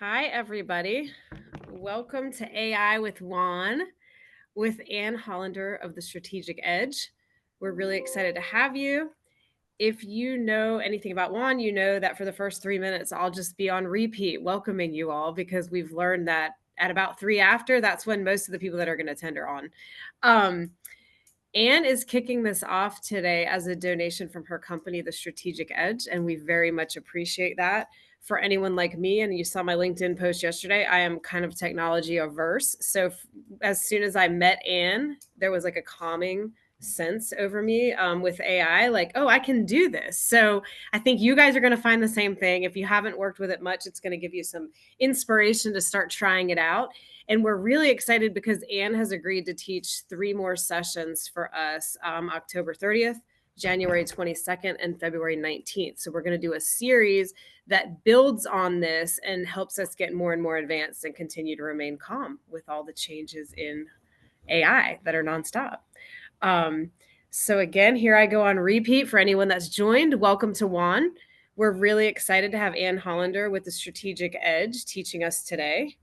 Hi, everybody. Welcome to AI with WAHN with Ann Hollander of the Strategic Edge. We're really excited to have you. If you know anything about WAHN, you know that for the first 3 minutes, I'll just be on repeat welcoming you all because we've learned that at about three after, that's when most of the people that are going to attend are on. Anne is kicking this off today as a donation from her company, The Strategic Edge, and we very much appreciate that. For anyone like me, and you saw my LinkedIn post yesterday, I am kind of technology averse. So as soon as I met Anne, there was like a calming sense over me with AI, like, oh, I can do this. So I think you guys are going to find the same thing. If you haven't worked with it much, it's going to give you some inspiration to start trying it out. And we're really excited because Anne has agreed to teach 3 more sessions for us October 30th, January 22nd, and February 19th. So we're going to do a series that builds on this and helps us get more and more advanced and continue to remain calm with all the changes in AI that are nonstop. So again, here I go on repeat for anyone that's joined. Welcome to WAHN. We're really excited to have Ann Hollander with the Strategic Edge teaching us today.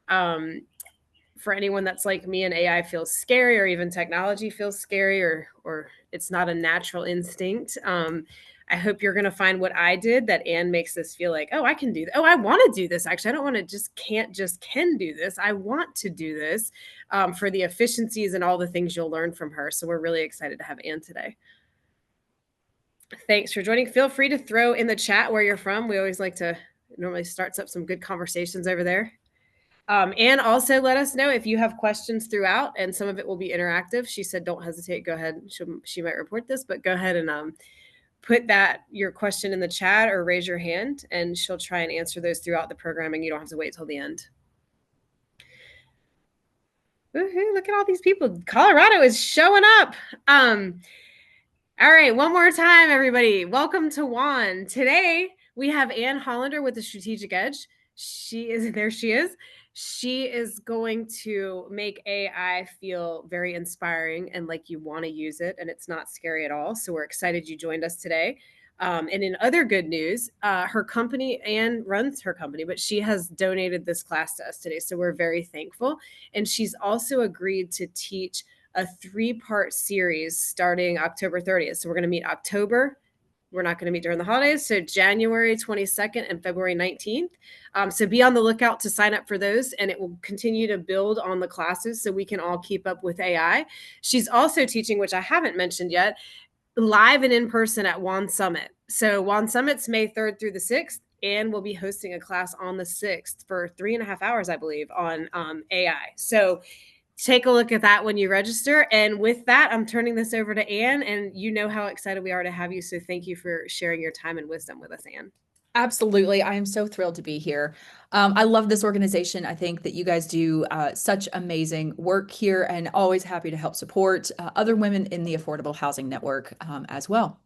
For anyone that's like me and AI feels scary or even technology feels scary or it's not a natural instinct, I hope you're going to find what I did that Anne makes this feel like, oh, I can do that. Oh, I want to do this. Actually, I don't want to just can do this. I want to do this for the efficiencies and all the things you'll learn from her. So we're really excited to have Anne today. Thanks for joining. Feel free to throw in the chat where you're from. We always like to normally starts up some good conversations over there. And also let us know if you have questions throughout, and some of it will be interactive. She said, don't hesitate. Go ahead. She might report this, but go ahead and put your question in the chat or raise your hand, and she'll try and answer those throughout the programming. You don't have to wait till the end. Woohoo, look at all these people. Colorado is showing up. All right, one more time, everybody. Welcome to WAHN. Today, we have Ann Hollander with the Strategic Edge. There she is. She is going to make AI feel very inspiring and like you want to use it, and it's not scary at all. So we're excited you joined us today. And in other good news, her company, Anne runs her company, but she has donated this class to us today. So we're very thankful. And she's also agreed to teach a 3-part series starting October 30th. So we're going to meet October. We're not going to meet during the holidays. So January 22nd and February 19th. So be on the lookout to sign up for those, and it will continue to build on the classes so we can all keep up with AI. She's also teaching, which I haven't mentioned yet, live and in person at WAHN Summit. So WAHN Summit's May 3rd through the 6th, and we'll be hosting a class on the 6th for 3.5 hours, I believe, on AI. So take a look at that when you register. And with that, I'm turning this over to Anne, and you know how excited we are to have you. So thank you for sharing your time and wisdom with us, Anne. Absolutely. I am so thrilled to be here. I love this organization. I think that you guys do such amazing work here, and always happy to help support other women in the affordable housing network as well.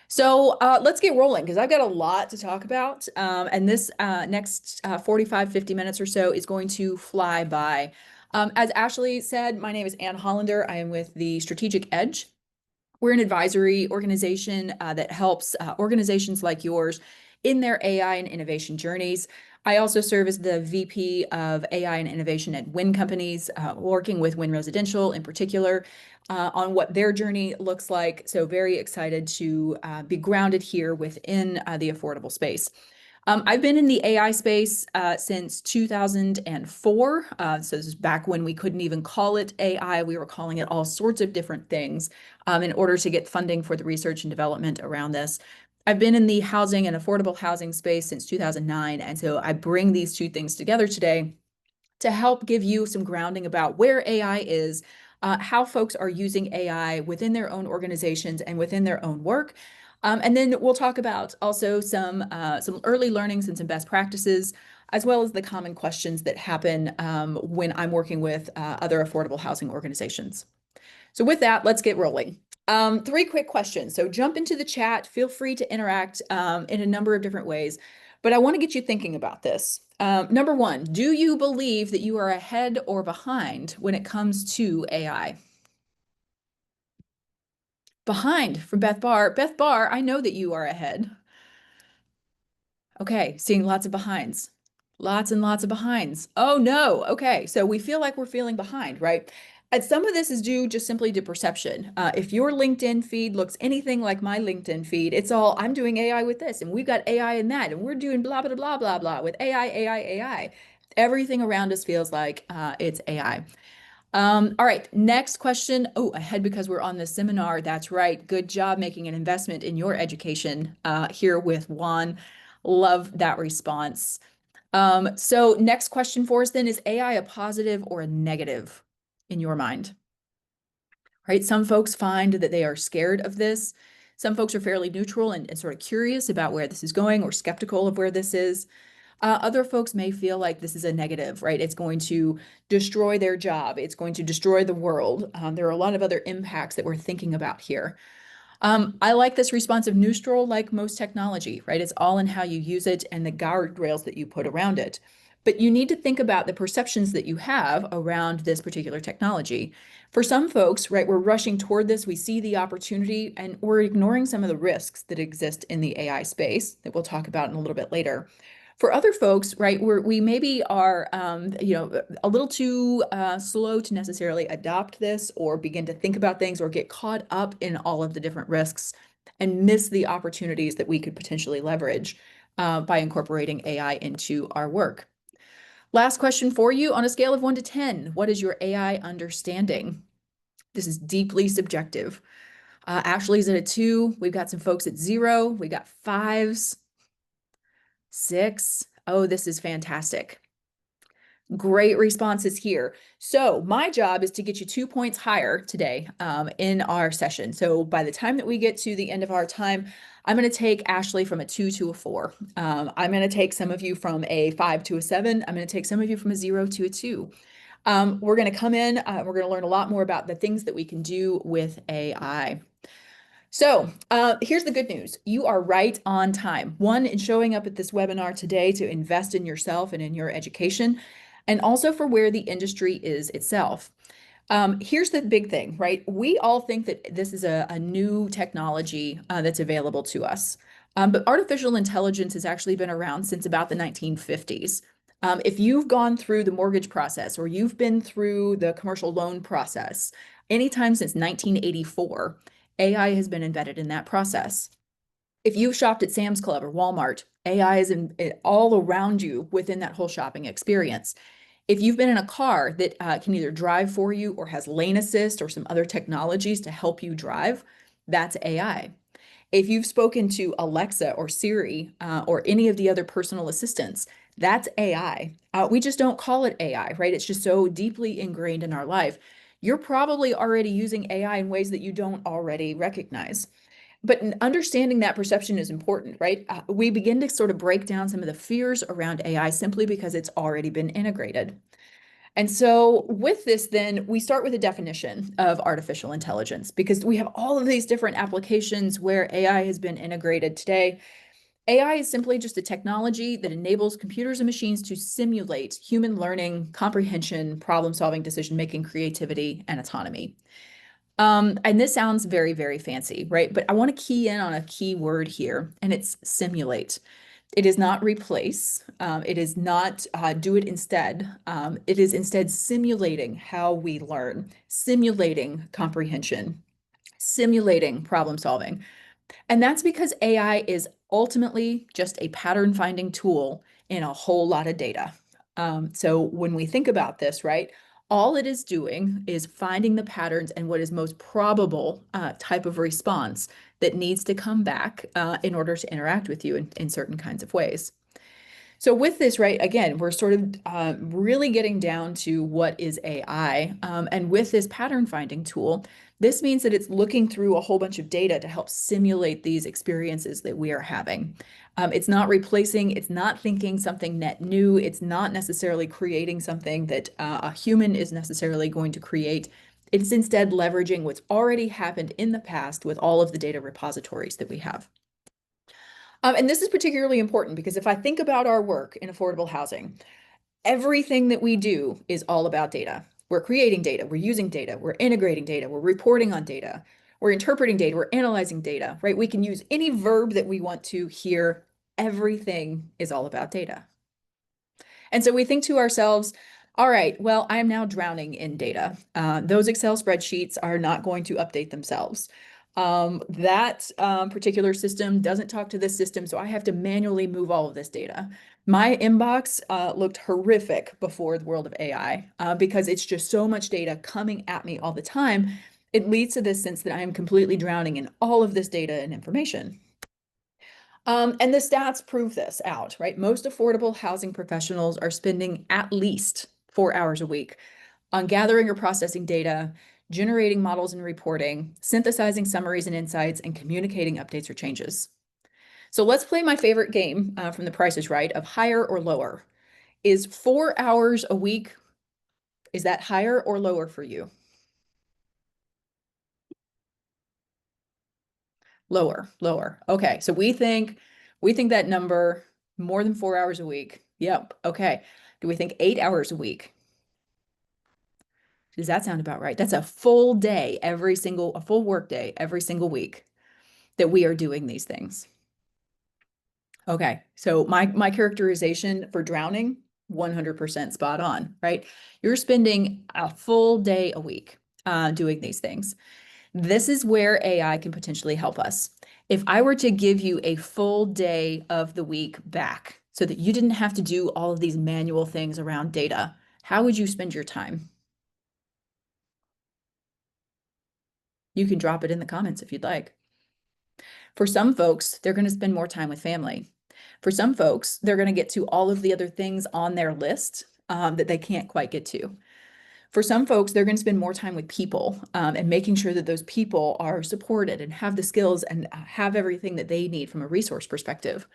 So let's get rolling, because I've got a lot to talk about. And this next 45, 50 minutes or so is going to fly by. As Ashley said, my name is Ann Hollander. I am with the Strategic Edge. We're an advisory organization that helps organizations like yours in their AI and innovation journeys. I also serve as the VP of AI and Innovation at WAHN Companies, working with WAHN Residential in particular on what their journey looks like. So very excited to be grounded here within the affordable space. I've been in the AI space since 2004. So this is back when we couldn't even call it AI. We were calling it all sorts of different things in order to get funding for the research and development around this. I've been in the housing and affordable housing space since 2009. And so I bring these two things together today to help give you some grounding about where AI is, how folks are using AI within their own organizations and within their own work. And then we'll talk about also some early learnings and some best practices, as well as the common questions that happen when I'm working with other affordable housing organizations. So with that, let's get rolling. 3 quick questions. So jump into the chat. Feel free to interact in a number of different ways. But I want to get you thinking about this. Number 1, do you believe that you are ahead or behind when it comes to AI? Behind from Beth Barr. Beth Barr, I know that you are ahead. Okay, seeing lots of behinds. Lots and lots of behinds. Oh no. Okay. So we feel like we're feeling behind, right? And some of this is due just simply to perception. If your LinkedIn feed looks anything like my LinkedIn feed, it's all I'm doing AI with this, and we've got AI in that, and we're doing blah, blah, blah, blah, blah with AI, AI, AI. Everything around us feels like it's AI. All right, next question. Oh, ahead because we're on the seminar. That's right. Good job making an investment in your education here with Juan. Love that response. So next question for us then, is AI a positive or a negative in your mind? Right? Some folks find that they are scared of this. Some folks are fairly neutral and sort of curious about where this is going or skeptical of where this is. Other folks may feel like this is a negative, right? It's going to destroy their job. It's going to destroy the world. There are a lot of other impacts that we're thinking about here. I like this responsive neutral, like most technology, right? It's all in how you use it and the guardrails that you put around it. But you need to think about the perceptions that you have around this particular technology. For some folks, right, we're rushing toward this, we see the opportunity, and we're ignoring some of the risks that exist in the AI space that we'll talk about in a little bit later. For other folks, right, we maybe are, a little too slow to necessarily adopt this or begin to think about things or get caught up in all of the different risks and miss the opportunities that we could potentially leverage by incorporating AI into our work. Last question for you. On a scale of 1 to 10, what is your AI understanding? This is deeply subjective. Ashley's at a 2. We've got some folks at 0. We got 5s. 6. Oh, this is fantastic. Great responses here. So my job is to get you 2 points higher today in our session. So by the time that we get to the end of our time, I'm going to take Ashley from a 2 to a 4. I'm going to take some of you from a 5 to a 7. I'm going to take some of you from a 0 to a 2. We're going to come in, we're going to learn a lot more about the things that we can do with AI. So here's the good news. You are right on time. One, in showing up at this webinar today to invest in yourself and in your education, and also for where the industry is itself. Here's the big thing, right? We all think that this is a new technology that's available to us. But artificial intelligence has actually been around since about the 1950s. If you've gone through the mortgage process or you've been through the commercial loan process, anytime since 1984, AI has been embedded in that process. If you've shopped at Sam's Club or Walmart, AI is all around you within that whole shopping experience. If you've been in a car that can either drive for you or has lane assist or some other technologies to help you drive, that's AI. If you've spoken to Alexa or Siri or any of the other personal assistants, that's AI. We just don't call it AI, right? It's just so deeply ingrained in our life. You're probably already using AI in ways that you don't already recognize. But understanding that perception is important, right? We begin to sort of break down some of the fears around AI simply because it's already been integrated. And so with this, then we start with a definition of artificial intelligence because we have all of these different applications where AI has been integrated today. AI is simply just a technology that enables computers and machines to simulate human learning, comprehension, problem solving, decision making, creativity, and autonomy. And this sounds very, very fancy, right? But I want to key in on a key word here, and it's simulate. It is not replace. It is not do it instead. It is instead simulating how we learn, simulating comprehension, simulating problem solving. And that's because AI is ultimately just a pattern finding tool in a whole lot of data. So when we think about this, right, all it is doing is finding the patterns and what is most probable type of response that needs to come back in order to interact with you in certain kinds of ways. So with this, right, again, we're sort of really getting down to what is AI. And with this pattern finding tool, this means that it's looking through a whole bunch of data to help simulate these experiences that we are having. It's not replacing, it's not thinking something net new, it's not necessarily creating something that a human is necessarily going to create. It's instead leveraging what's already happened in the past with all of the data repositories that we have. And this is particularly important because if I think about our work in affordable housing, everything that we do is all about data. We're creating data, we're using data, we're integrating data, we're reporting on data, we're interpreting data, we're analyzing data, right? We can use any verb that we want to here. Everything is all about data. And so we think to ourselves, all right, well, I am now drowning in data. Those Excel spreadsheets are not going to update themselves. That particular system doesn't talk to this system, so I have to manually move all of this data. My inbox looked horrific before the world of AI because it's just so much data coming at me all the time. It leads to this sense that I am completely drowning in all of this data and information. And the stats prove this out, right? Most affordable housing professionals are spending at least 4 hours a week on gathering or processing data, generating models and reporting, synthesizing summaries and insights, and communicating updates or changes. So let's play my favorite game from The Price is Right of higher or lower. Is 4 hours a week, is that higher or lower for you? Lower, lower. Okay, so we think that number more than 4 hours a week. Yep. Okay. Do we think 8 hours a week? Does that sound about right? That's a full day, a full work day every single week that we are doing these things. Okay, so my characterization for drowning, 100% spot on, right? You're spending a full day a week doing these things. This is where AI can potentially help us. If I were to give you a full day of the week back so that you didn't have to do all of these manual things around data, how would you spend your time? You can drop it in the comments if you'd like. For some folks, they're going to spend more time with family. For some folks, they're going to get to all of the other things on their list that they can't quite get to. For some folks, they're going to spend more time with people and making sure that those people are supported and have the skills and have everything that they need from a resource perspective.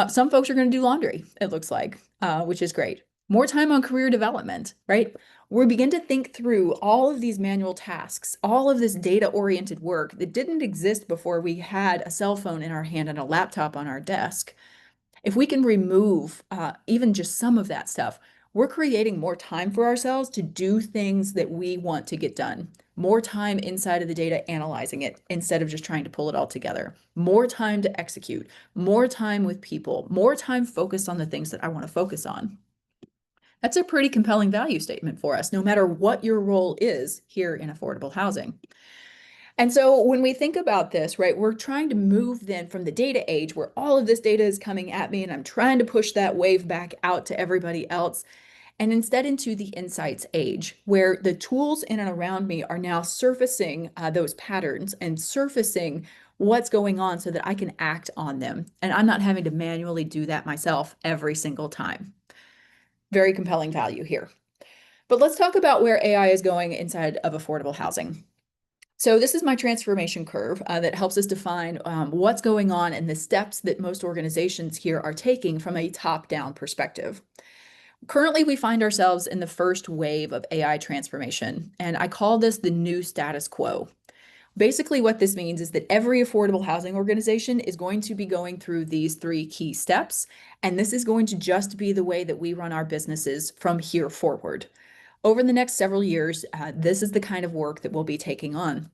Some folks are going to do laundry, it looks like, which is great. More time on career development, right? We begin to think through all of these manual tasks, all of this data-oriented work that didn't exist before we had a cell phone in our hand and a laptop on our desk. If we can remove even just some of that stuff, we're creating more time for ourselves to do things that we want to get done. More time inside of the data analyzing it instead of just trying to pull it all together. More time to execute, more time with people, more time focused on the things that I want to focus on. That's a pretty compelling value statement for us, no matter what your role is here in affordable housing. And so when we think about this, right, we're trying to move then from the data age where all of this data is coming at me and I'm trying to push that wave back out to everybody else, and instead into the insights age where the tools in and around me are now surfacing those patterns and surfacing what's going on so that I can act on them. And I'm not having to manually do that myself every single time. Very compelling value here. But let's talk about where AI is going inside of affordable housing. So this is my transformation curve that helps us define what's going on and the steps that most organizations here are taking from a top-down perspective. Currently, we find ourselves in the first wave of AI transformation, and I call this the new status quo. Basically, what this means is that every affordable housing organization is going to be going through these three key steps, and this is going to just be the way that we run our businesses from here forward. Over the next several years, this is the kind of work that we'll be taking on.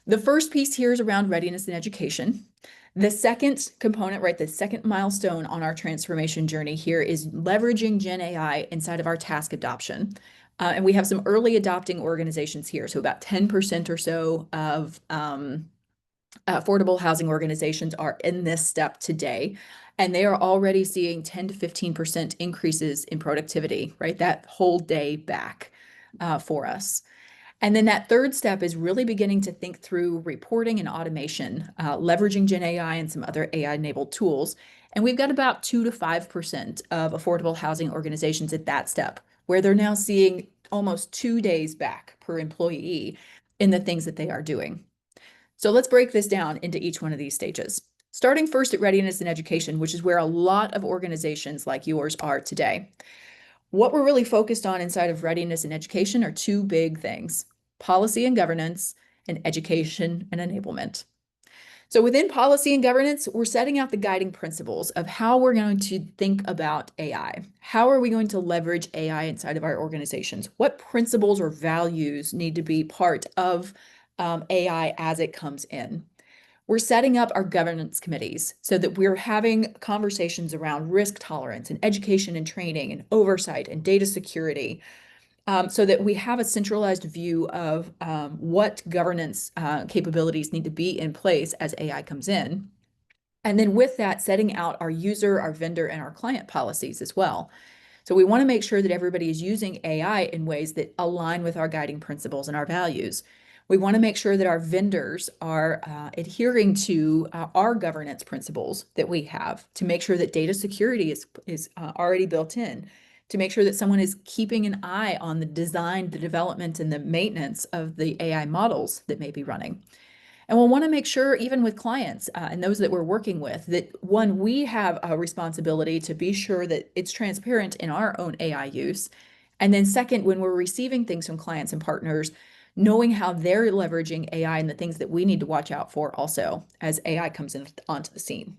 The first piece here is around readiness and education. The second component, right, the second milestone on our transformation journey here is leveraging Gen AI inside of our task adoption. And we have some early adopting organizations here. So about 10% or so of affordable housing organizations are in this step today. And they are already seeing 10 to 15% increases in productivity, right? That whole day back for us. And then that third step is really beginning to think through reporting and automation, leveraging Gen AI and some other AI-enabled tools. And we've got about 2 to 5% of affordable housing organizations at that step, where they're now seeing almost 2 days back per employee in the things that they are doing. So let's break this down into each one of these stages. Starting first at readiness and education, which is where a lot of organizations like yours are today. What we're really focused on inside of readiness and education are two big things: policy and governance, and education and enablement. So within policy and governance, we're setting out the guiding principles of how we're going to think about AI. How are we going to leverage AI inside of our organizations? What principles or values need to be part of AI as it comes in? We're setting up our governance committees so that we're having conversations around risk tolerance and education and training and oversight and data security, so that we have a centralized view of what governance capabilities need to be in place as AI comes in. And then with that, setting out our user, our vendor, and our client policies as well. So we want to make sure that everybody is using AI in ways that align with our guiding principles and our values. We want to make sure that our vendors are adhering to our governance principles that we have to make sure that data security is already built in, to make sure that someone is keeping an eye on the design, the development, and the maintenance of the AI models that may be running. And we'll want to make sure, even with clients and those that we're working with, that one, we have a responsibility to be sure that it's transparent in our own AI use. And then second, when we're receiving things from clients and partners, knowing how they're leveraging AI and the things that we need to watch out for also as AI comes in onto the scene.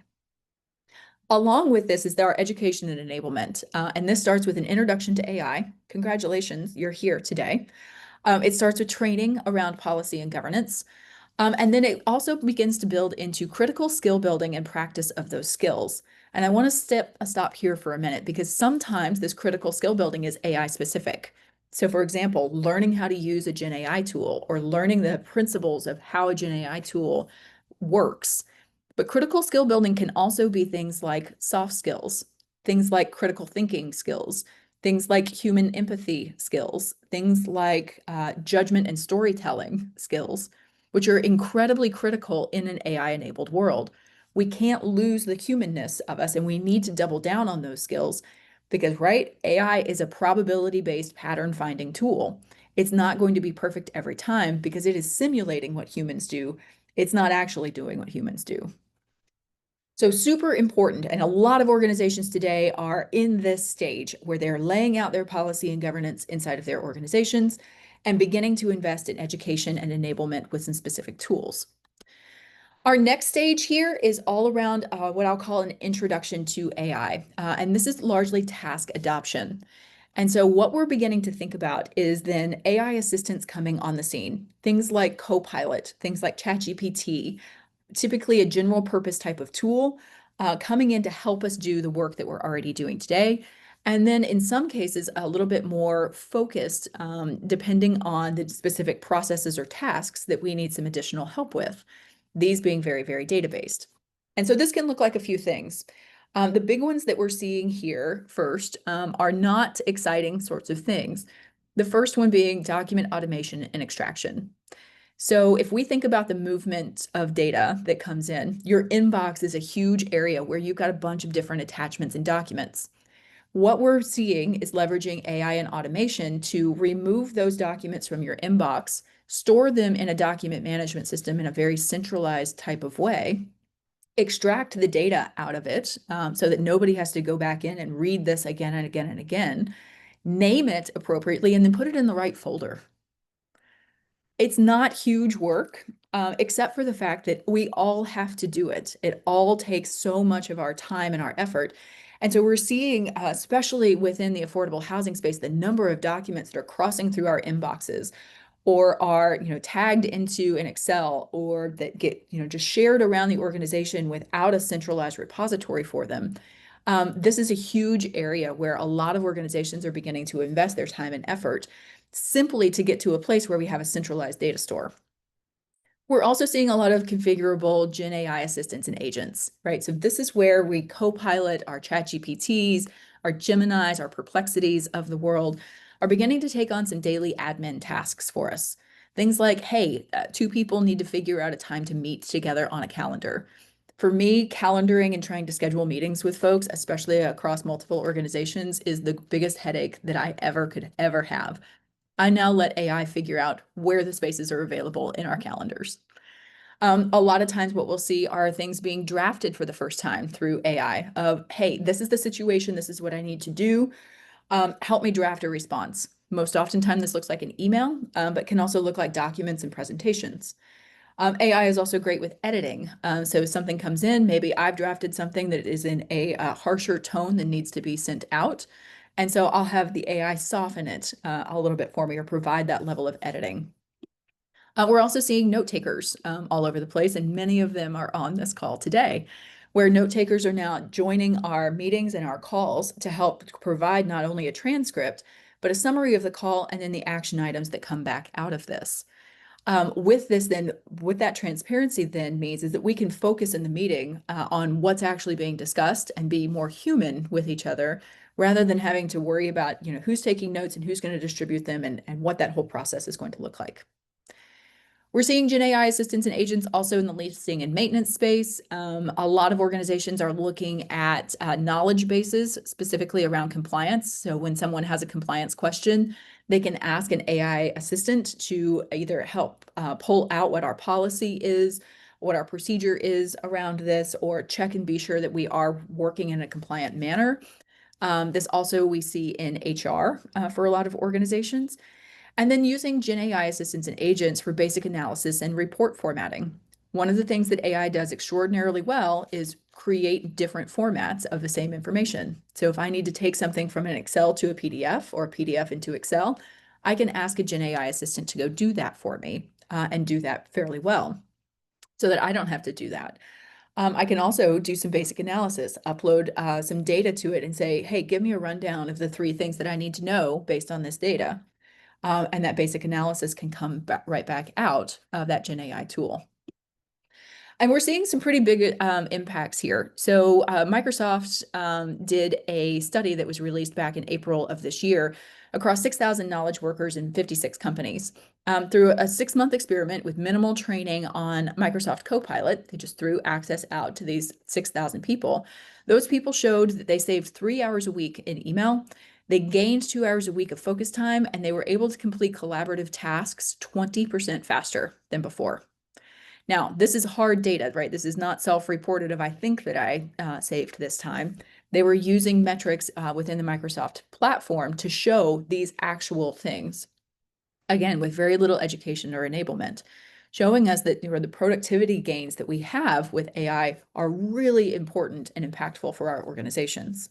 Along with this is our education and enablement. And this starts with an introduction to AI. Congratulations, you're here today. It starts with training around policy and governance. And then it also begins to build into critical skill building and practice of those skills. And I want to stop here for a minute because sometimes this critical skill building is AI specific. So for example, learning how to use a Gen AI tool or learning the principles of how a Gen AI tool works. But critical skill building can also be things like soft skills, things like critical thinking skills, things like human empathy skills, things like judgment and storytelling skills, which are incredibly critical in an AI-enabled world. We can't lose the humanness of us, and we need to double down on those skills because, right, AI is a probability-based pattern finding tool. It's not going to be perfect every time because it is simulating what humans do. It's not actually doing what humans do. So super important. And a lot of organizations today are in this stage where they're laying out their policy and governance inside of their organizations and beginning to invest in education and enablement with some specific tools. Our next stage here is all around what I'll call an introduction to AI. And this is largely task adoption. And so what we're beginning to think about is then AI assistants coming on the scene. Things like Copilot, things like ChatGPT, typically a general purpose type of tool coming in to help us do the work that we're already doing today. And then in some cases, a little bit more focused, depending on the specific processes or tasks that we need some additional help with, these being very, very data-based. And so this can look like a few things. The big ones that we're seeing here first are not exciting sorts of things. The first one being document automation and extraction. So if we think about the movement of data that comes in, your inbox is a huge area where you've got a bunch of different attachments and documents. What we're seeing is leveraging AI and automation to remove those documents from your inbox, store them in a document management system in a very centralized type of way, extract the data out of it so that nobody has to go back in and read this again and again and again, name it appropriately, and then put it in the right folder. It's not huge work, except for the fact that we all have to do it. It all takes so much of our time and our effort. And so we're seeing, especially within the affordable housing space, the number of documents that are crossing through our inboxes or are, tagged into an Excel or that get, just shared around the organization without a centralized repository for them. This is a huge area where a lot of organizations are beginning to invest their time and effort simply to get to a place where we have a centralized data store. We're also seeing a lot of configurable Gen AI assistants and agents, right? So this is where we co-pilot our ChatGPTs, our Geminis, our Perplexities of the world are beginning to take on some daily admin tasks for us. Things like, hey, two people need to figure out a time to meet together on a calendar. For me, calendaring and trying to schedule meetings with folks, especially across multiple organizations, is the biggest headache that I could ever have. I now let AI figure out where the spaces are available in our calendars. A lot of times what we'll see are things being drafted for the first time through AI of, hey, this is the situation, this is what I need to do. Help me draft a response. Most oftentimes this looks like an email, but can also look like documents and presentations. AI is also great with editing. So if something comes in, maybe I've drafted something that is in a harsher tone than needs to be sent out. And so I'll have the AI soften it a little bit for me or provide that level of editing. We're also seeing note takers all over the place, and many of them are on this call today, where note takers are now joining our meetings and our calls to help provide not only a transcript, but a summary of the call and then the action items that come back out of this. With this, then, what that transparency then means is that we can focus in the meeting on what's actually being discussed and be more human with each other rather than having to worry about, who's taking notes and who's going to distribute them and what that whole process is going to look like. We're seeing Gen AI assistants and agents also in the leasing and maintenance space. A lot of organizations are looking at knowledge bases, specifically around compliance. So when someone has a compliance question, they can ask an AI assistant to either help pull out what our policy is, what our procedure is around this, or check and be sure that we are working in a compliant manner. This also we see in HR for a lot of organizations. And then using Gen AI assistants and agents for basic analysis and report formatting. One of the things that AI does extraordinarily well is create different formats of the same information. So if I need to take something from an Excel to a PDF or a PDF into Excel, I can ask a Gen AI assistant to go do that for me and do that fairly well so that I don't have to do that. I can also do some basic analysis, upload some data to it and say, hey, give me a rundown of the 3 things that I need to know based on this data. And that basic analysis can come right back out of that Gen AI tool. And we're seeing some pretty big impacts here. So Microsoft did a study that was released back in April of this year across 6,000 knowledge workers in 56 companies. Through a 6-month experiment with minimal training on Microsoft Copilot, they just threw access out to these 6,000 people. Those people showed that they saved 3 hours a week in email. They gained 2 hours a week of focus time, and they were able to complete collaborative tasks 20% faster than before. Now, this is hard data, right? This is not self-reported of I think that I saved this time. They were using metrics within the Microsoft platform to show these actual things. Again, with very little education or enablement, showing us that the productivity gains that we have with AI are really important and impactful for our organizations.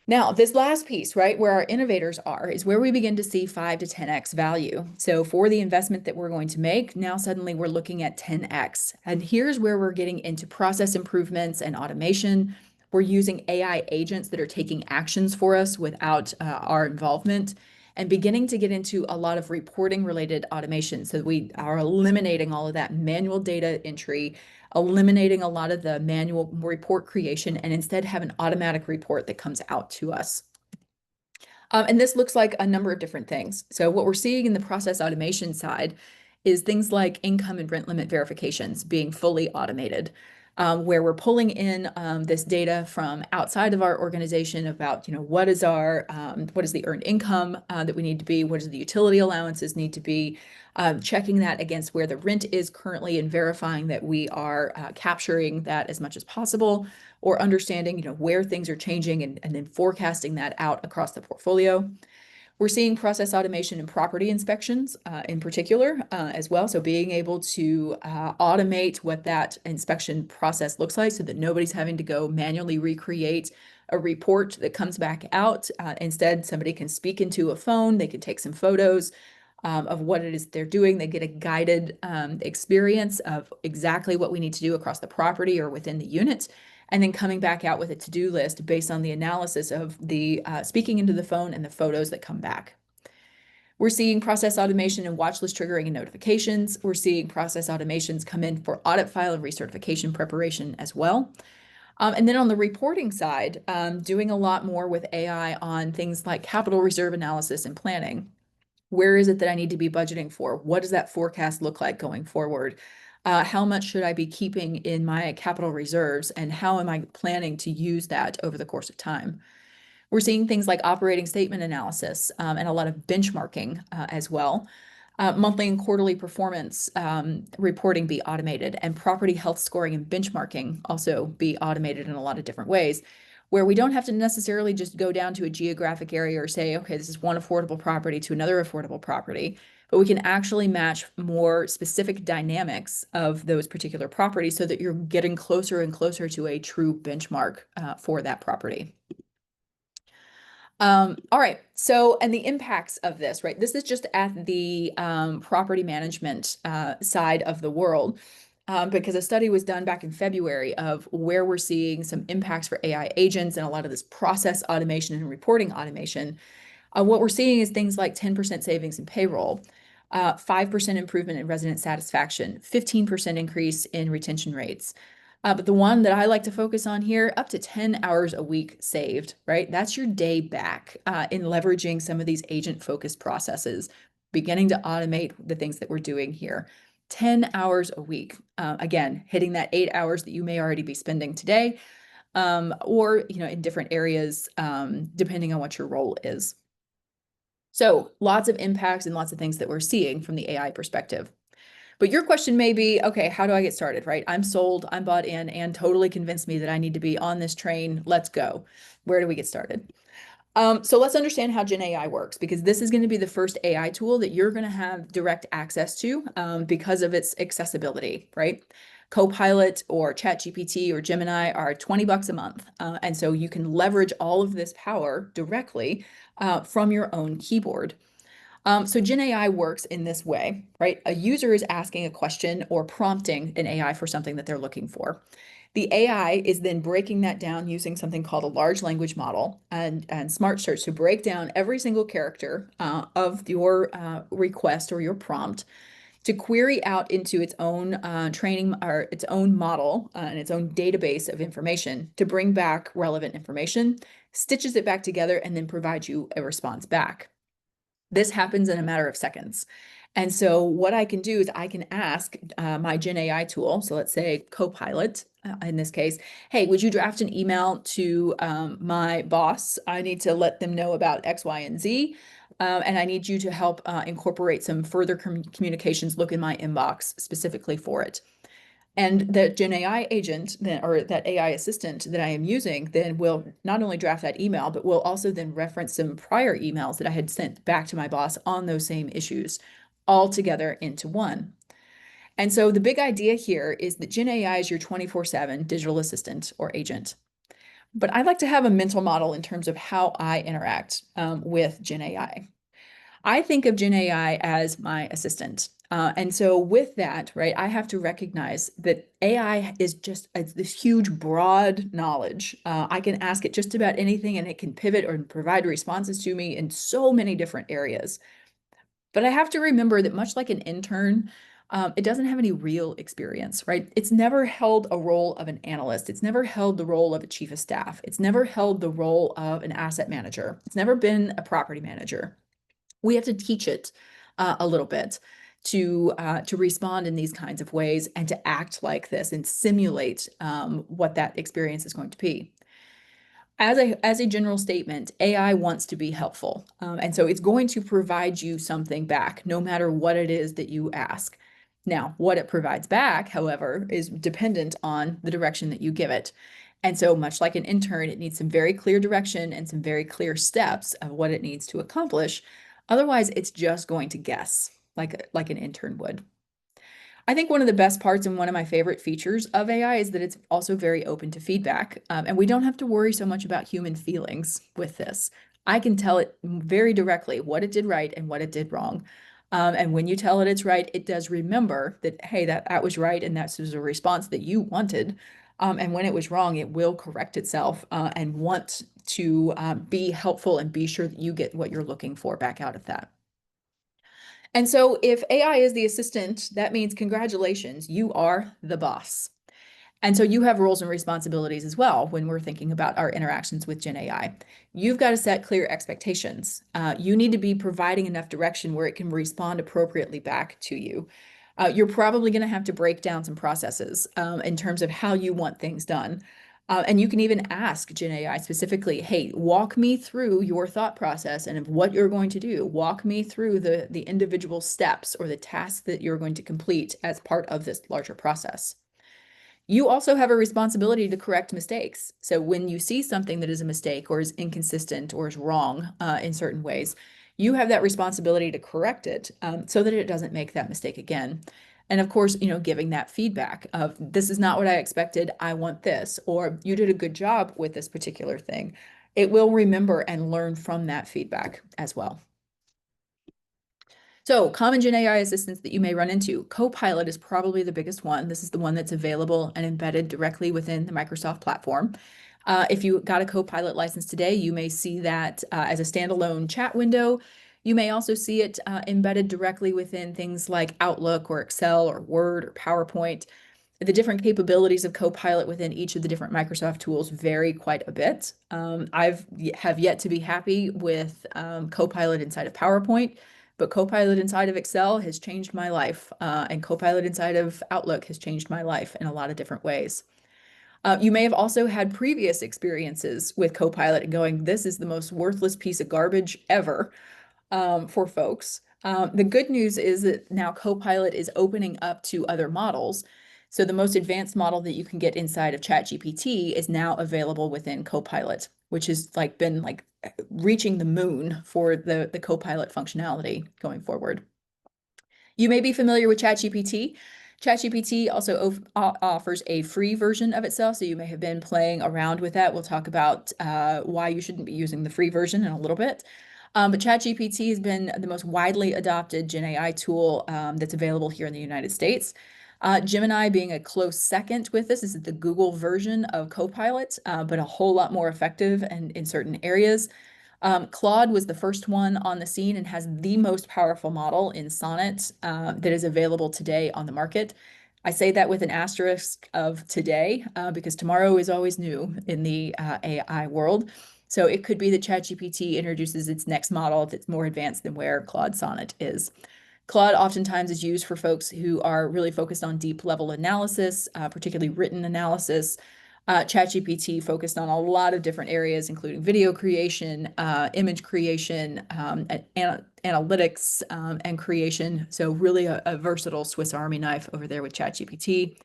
Now, this last piece, right, where our innovators are, is where we begin to see 5 to 10x value. So for the investment that we're going to make, now suddenly we're looking at 10x. And here's where we're getting into process improvements and automation. We're using AI agents that are taking actions for us without our involvement and beginning to get into a lot of reporting related automation. So we are eliminating all of that manual data entry, eliminating a lot of the manual report creation, and instead have an automatic report that comes out to us. And this looks like a number of different things. So what we're seeing in the process automation side is things like income and rent limit verifications being fully automated, where we're pulling in this data from outside of our organization about, what is the earned income that we need to be, what does the utility allowances need to be, checking that against where the rent is currently and verifying that we are capturing that as much as possible, or understanding, where things are changing and then forecasting that out across the portfolio. We're seeing process automation in property inspections in particular as well. So being able to automate what that inspection process looks like so that nobody's having to go manually recreate a report that comes back out. Instead, somebody can speak into a phone, they can take some photos of what it is they're doing. They get a guided experience of exactly what we need to do across the property or within the unit, and then coming back out with a to-do list based on the analysis of the speaking into the phone and the photos that come back. We're seeing process automation and watch list triggering and notifications. We're seeing process automations come in for audit file and recertification preparation as well. And then on the reporting side, doing a lot more with AI on things like capital reserve analysis and planning. Where is it that I need to be budgeting for? What does that forecast look like going forward? How much should I be keeping in my capital reserves, and how am I planning to use that over the course of time? We're seeing things like operating statement analysis and a lot of benchmarking as well. Monthly and quarterly performance reporting be automated, and property health scoring and benchmarking also be automated in a lot of different ways, where we don't have to necessarily just go down to a geographic area or say, okay, this is one affordable property to another affordable property, but we can actually match more specific dynamics of those particular properties so that you're getting closer and closer to a true benchmark for that property. All right. So, and the impacts of this, right? This is just at the property management side of the world, because a study was done back in February of where we're seeing some impacts for AI agents and a lot of this process automation and reporting automation. What we're seeing is things like 10% savings in payroll, 5% improvement in resident satisfaction, 15% increase in retention rates. But the one that I like to focus on here, up to 10 hours a week saved, right? That's your day back in leveraging some of these agent-focused processes, beginning to automate the things that we're doing here. 10 hours a week. Again, hitting that 8 hours that you may already be spending today, or in different areas, depending on what your role is. So lots of impacts and lots of things that we're seeing from the AI perspective. But your question may be, okay, how do I get started, right? I'm sold, I'm bought in, and totally convinced me that I need to be on this train. Let's go. Where do we get started? So let's understand how Gen AI works, because this is going to be the first AI tool that you're going to have direct access to because of its accessibility, right? Copilot or ChatGPT or Gemini are 20 bucks a month. And so you can leverage all of this power directly from your own keyboard. So Gen AI works in this way, right? A user is asking a question or prompting an AI for something that they're looking for. The AI is then breaking that down using something called a large language model and smart search to break down every single character of your request or your prompt to query out into its own training or its own model and its own database of information to bring back relevant information, stitches it back together, and then provides you a response back. This happens in a matter of seconds. And so what I can do is I can ask my Gen AI tool, so let's say Copilot in this case, hey, would you draft an email to my boss? I need to let them know about X, Y, and Z. And I need you to help incorporate some further communications, look in my inbox specifically for it. And that Gen AI agent then, or that AI assistant that I am using then will not only draft that email, but will also then reference some prior emails that I had sent back to my boss on those same issues, all together into one. And so the big idea here is that Gen AI is your 24/7 digital assistant or agent. But I like to have a mental model in terms of how I interact with Gen AI. I think of Gen AI as my assistant. And so with that, right, I have to recognize that AI is just this huge, broad knowledge. I can ask it just about anything and it can pivot or provide responses to me in so many different areas. But I have to remember that much like an intern, it doesn't have any real experience, right? It's never held a role of an analyst. It's never held the role of a chief of staff. It's never held the role of an asset manager. It's never been a property manager. We have to teach it a little bit to respond in these kinds of ways and to act like this and simulate what that experience is going to be. As a general statement, AI wants to be helpful, and so it's going to provide you something back, no matter what it is that you ask. Now, what it provides back, however, is dependent on the direction that you give it. And so, much like an intern, it needs some very clear direction and some very clear steps of what it needs to accomplish. Otherwise, it's just going to guess, like an intern would. I think one of the best parts and one of my favorite features of AI is that it's also very open to feedback. And we don't have to worry so much about human feelings with this. I can tell it very directly what it did right and what it did wrong. And when you tell it it's right, it does remember that, hey, that was right and that was a response that you wanted. And when it was wrong, it will correct itself and want to be helpful and be sure that you get what you're looking for back out of that. And so if AI is the assistant, that means congratulations, you are the boss. And so you have roles and responsibilities as well when we're thinking about our interactions with Gen AI. You've got to set clear expectations. You need to be providing enough direction where it can respond appropriately back to you. You're probably going to have to break down some processes in terms of how you want things done. And you can even ask Gen AI specifically, hey, walk me through your thought process and of what you're going to do. Walk me through the individual steps or the tasks that you're going to complete as part of this larger process. You also have a responsibility to correct mistakes. So when you see something that is a mistake or is inconsistent or is wrong in certain ways, you have that responsibility to correct it so that it doesn't make that mistake again. And of course, giving that feedback of this is not what I expected. I want this, or you did a good job with this particular thing. It will remember and learn from that feedback as well. So, common Gen AI assistants that you may run into. Copilot is probably the biggest one. This is the one that's available and embedded directly within the Microsoft platform. If you got a Copilot license today, you may see that as a standalone chat window. You may also see it embedded directly within things like Outlook or Excel or Word or PowerPoint. The different capabilities of Copilot within each of the different Microsoft tools vary quite a bit. Have yet to be happy with Copilot inside of PowerPoint, but Copilot inside of Excel has changed my life, and Copilot inside of Outlook has changed my life in a lot of different ways. You may have also had previous experiences with Copilot and going, this is the most worthless piece of garbage ever for folks. The good news is that now Copilot is opening up to other models. So the most advanced model that you can get inside of ChatGPT is now available within Copilot, which has been reaching the moon for the Copilot functionality going forward. You may be familiar with ChatGPT. ChatGPT also offers a free version of itself, so you may have been playing around with that. We'll talk about why you shouldn't be using the free version in a little bit. But ChatGPT has been the most widely adopted Gen AI tool that's available here in the United States. Gemini being a close second with this. This is the Google version of Copilot, but a whole lot more effective and in certain areas. Claude was the first one on the scene and has the most powerful model in Sonnet that is available today on the market. I say that with an asterisk of today because tomorrow is always new in the AI world. So it could be that ChatGPT introduces its next model that's more advanced than where Claude Sonnet is. Claude oftentimes is used for folks who are really focused on deep level analysis, particularly written analysis. ChatGPT focused on a lot of different areas, including video creation, image creation, analytics, and creation. So really a versatile Swiss Army knife over there with ChatGPT.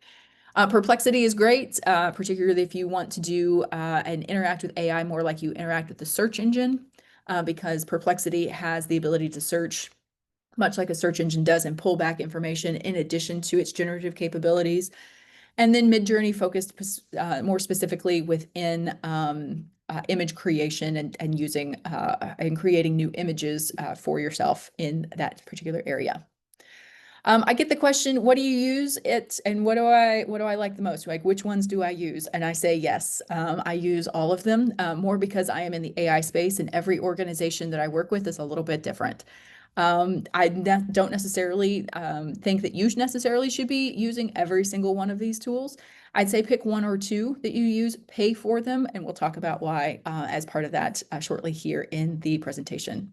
Perplexity is great, particularly if you want to do and interact with AI more like you interact with the search engine, because Perplexity has the ability to search much like a search engine does and pull back information in addition to its generative capabilities. And then Midjourney focused more specifically within image creation and using and creating new images for yourself in that particular area. I get the question, what do you use it and what do I like the most? Like, which ones do I use? And I say yes, I use all of them, more because I am in the AI space and every organization that I work with is a little bit different. I don't necessarily think that you necessarily should be using every single one of these tools. I'd say pick one or two that you use, pay for them, and we'll talk about why as part of that shortly here in the presentation.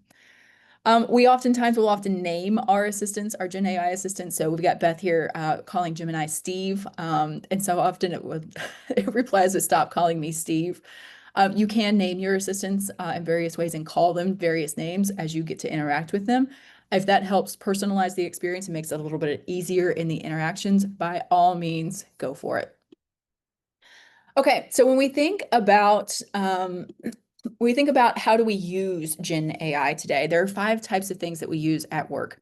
We oftentimes will often name our assistants, our Gen AI assistants. So we've got Beth here calling Gemini Steve. And so often it replies with stop calling me Steve. You can name your assistants in various ways and call them various names as you get to interact with them. If that helps personalize the experience and makes it a little bit easier in the interactions, by all means, go for it. Okay, so when we think about how do we use Gen AI today, there are 5 types of things that we use at work.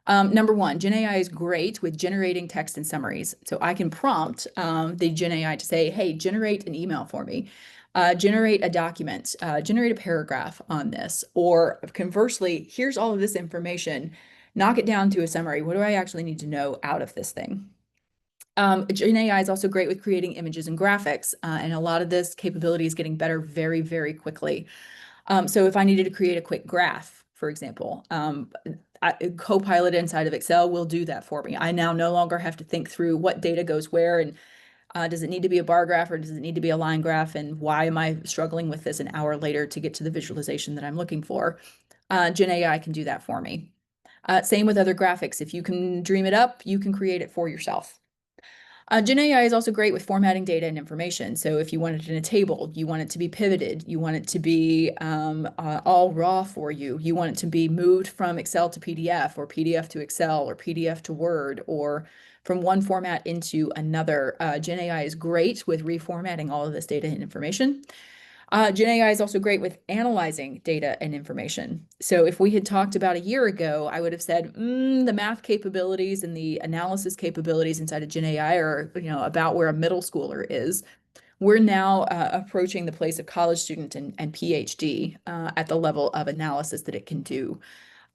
Number one, Gen AI is great with generating text and summaries. So I can prompt the Gen AI to say, hey, generate an email for me, generate a document, generate a paragraph on this, or conversely, here's all of this information, knock it down to a summary. What do I actually need to know out of this thing? Gen AI is also great with creating images and graphics, and a lot of this capability is getting better very, very quickly. So if I needed to create a quick graph, for example, Copilot inside of Excel will do that for me. I now no longer have to think through what data goes where and does it need to be a bar graph or does it need to be a line graph, and why am I struggling with this an hour later to get to the visualization that I'm looking for? Gen AI can do that for me. Same with other graphics. If you can dream it up, you can create it for yourself. Gen AI is also great with formatting data and information. So if you want it in a table, you want it to be pivoted, you want it to be all raw for you, you want it to be moved from Excel to PDF or PDF to Excel or PDF to Word or from one format into another. Gen AI is great with reformatting all of this data and information. Gen AI is also great with analyzing data and information. So if we had talked about a year ago, I would have said, the math capabilities and the analysis capabilities inside of Gen AI are, about where a middle schooler is. we're now approaching the place of college student and PhD at the level of analysis that it can do.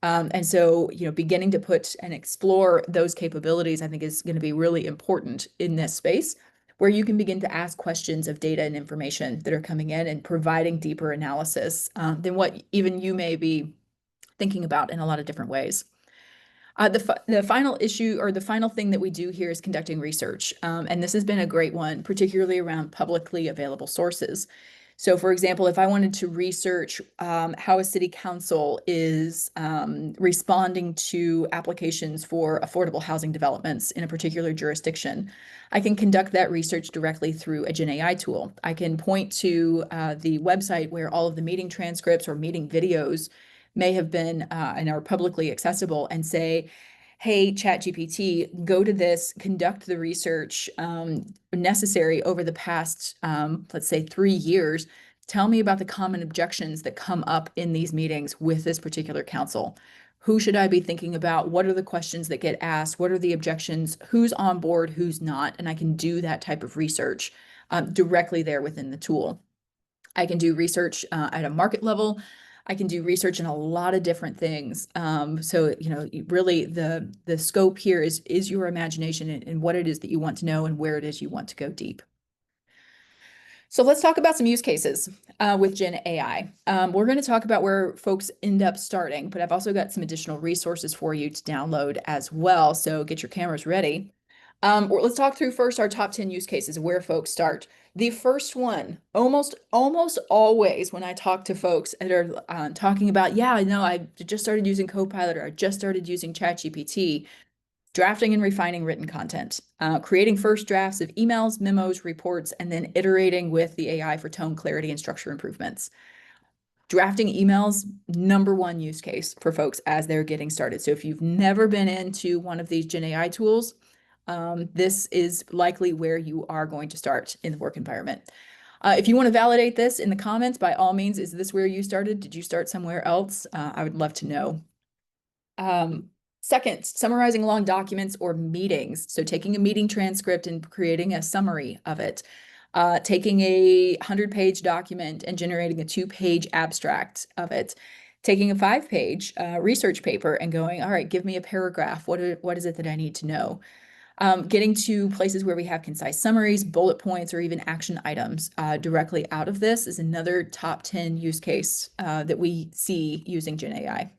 And so, beginning to put and explore those capabilities, I think is going to be really important in this space where you can begin to ask questions of data and information that are coming in and providing deeper analysis than what even you may be thinking about in a lot of different ways. The final issue or the final thing that we do here is conducting research. And this has been a great one, particularly around publicly available sources. So, for example, if I wanted to research how a city council is responding to applications for affordable housing developments in a particular jurisdiction, I can conduct that research directly through a Gen AI tool. I can point to the website where all of the meeting transcripts or meeting videos may have been and are publicly accessible and say, hey, ChatGPT, go to this, conduct the research necessary over the past, let's say, 3 years. Tell me about the common objections that come up in these meetings with this particular council. Who should I be thinking about? What are the questions that get asked? What are the objections? Who's on board? Who's not? And I can do that type of research directly there within the tool. I can do research at a market level. I can do research in a lot of different things. So, really the scope here is your imagination and what it is that you want to know and where it is you want to go deep. So let's talk about some use cases with Gen AI. We're going to talk about where folks end up starting, but I've also got some additional resources for you to download as well. So get your cameras ready. Let's talk through first our top 10 use cases of where folks start. The first one, almost always when I talk to folks that are talking about, yeah, I know I just started using Copilot or I just started using ChatGPT, drafting and refining written content, creating first drafts of emails, memos, reports, and then iterating with the AI for tone clarity and structure improvements. Drafting emails, number one use case for folks as they're getting started. So if you've never been into one of these Gen AI tools, this is likely where you are going to start in the work environment. If you want to validate this in the comments, by all means, is this where you started? Did you start somewhere else? I would love to know. Second, summarizing long documents or meetings. So taking a meeting transcript and creating a summary of it. Taking a 100-page document and generating a 2-page abstract of it. Taking a 5-page research paper and going, all right, give me a paragraph. What is it that I need to know? Getting to places where we have concise summaries, bullet points, or even action items directly out of this is another top 10 use case that we see using Gen AI.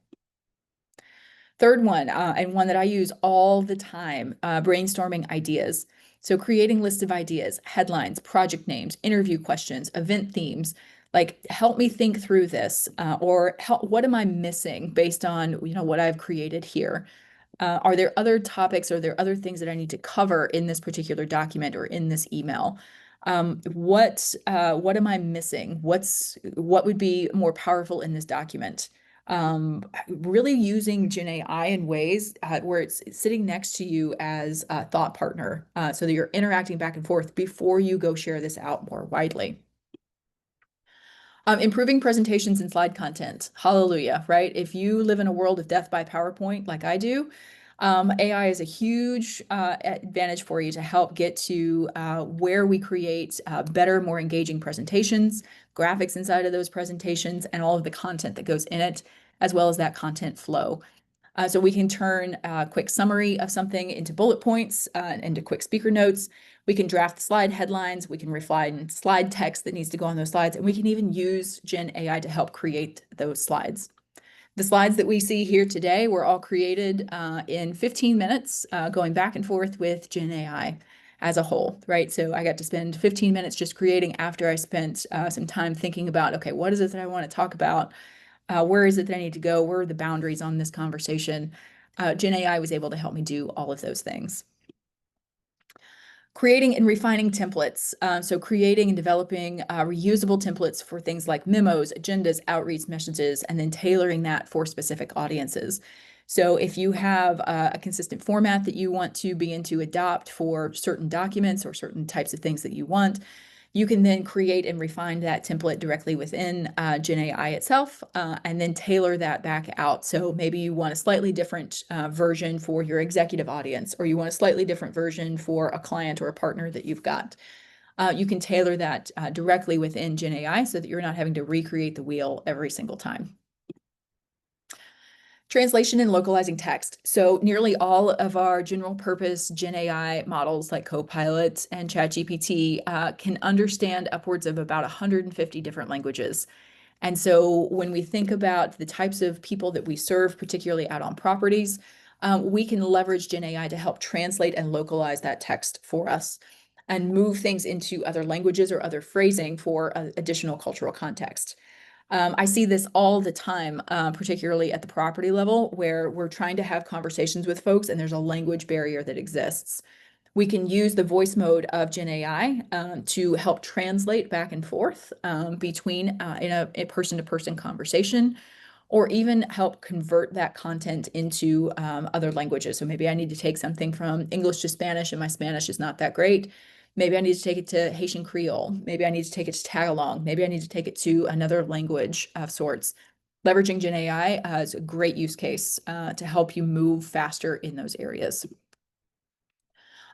Third one, and one that I use all the time, brainstorming ideas. So creating lists of ideas, headlines, project names, interview questions, event themes, like help me think through this, or what am I missing based on what I've created here? Are there other topics? Are there other things that I need to cover in this particular document or in this email? What am I missing? What would be more powerful in this document? Really using Gen AI in ways where it's sitting next to you as a thought partner, so that you're interacting back and forth before you go share this out more widely. Improving presentations and slide content. Hallelujah, right? If you live in a world of death by PowerPoint like I do, AI is a huge advantage for you to help get to where we create better, more engaging presentations, graphics inside of those presentations, and all of the content that goes in it, as well as that content flow. So we can turn a quick summary of something into bullet points, into quick speaker notes. We can draft slide headlines. We can refine slide text that needs to go on those slides. And we can even use Gen AI to help create those slides. The slides that we see here today were all created in 15 minutes, going back and forth with Gen AI as a whole, right? So I got to spend 15 minutes just creating after I spent some time thinking about, okay, what is it that I want to talk about? Where is it that I need to go? Where are the boundaries on this conversation? Gen AI was able to help me do all of those things. Creating and refining templates. So creating and developing reusable templates for things like memos, agendas, outreach messages, and then tailoring that for specific audiences. So if you have a consistent format that you want to begin to adopt for certain documents or certain types of things that you want, you can then create and refine that template directly within Gen AI itself, and then tailor that back out. So maybe you want a slightly different version for your executive audience, or you want a slightly different version for a client or a partner that you've got. You can tailor that directly within Gen AI so that you're not having to recreate the wheel every single time. Translation and localizing text. So nearly all of our general purpose Gen AI models like Copilot and ChatGPT can understand upwards of about 150 different languages. And so when we think about the types of people that we serve, particularly out on properties, we can leverage Gen AI to help translate and localize that text for us and move things into other languages or other phrasing for additional cultural context. I see this all the time, particularly at the property level, where we're trying to have conversations with folks and there's a language barrier that exists. We can use the voice mode of Gen AI to help translate back and forth between in a person-to-person conversation, or even help convert that content into other languages. So maybe I need to take something from English to Spanish and my Spanish is not that great. Maybe I need to take it to Haitian Creole. Maybe I need to take it to Tagalog. Maybe I need to take it to another language of sorts. Leveraging Gen AI is a great use case to help you move faster in those areas.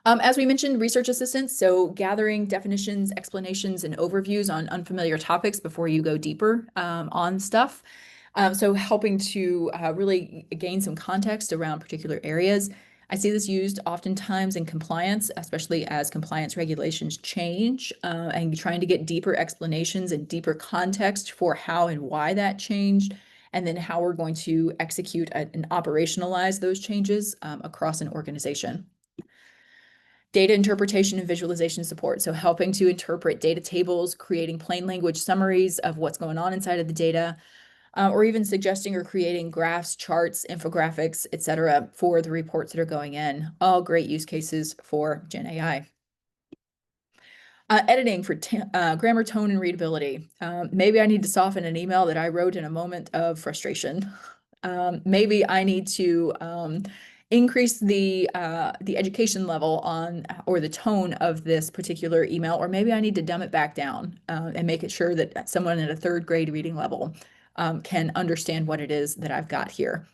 As we mentioned, research assistance, so gathering definitions, explanations, and overviews on unfamiliar topics before you go deeper on stuff. So helping to really gain some context around particular areas. I see this used oftentimes in compliance, especially as compliance regulations change, and trying to get deeper explanations and deeper context for how and why that changed, and then how we're going to execute and operationalize those changes across an organization. Data interpretation and visualization support. So helping to interpret data tables, creating plain language summaries of what's going on inside of the data, or even suggesting or creating graphs, charts, infographics, etc., for the reports that are going in. All great use cases for Gen AI. Editing for grammar, tone, and readability. Maybe I need to soften an email that I wrote in a moment of frustration. Maybe I need to increase the education level on or the tone of this particular email, or maybe I need to dumb it back down and make it sure that someone at a third grade reading level can understand what it is that I've got here.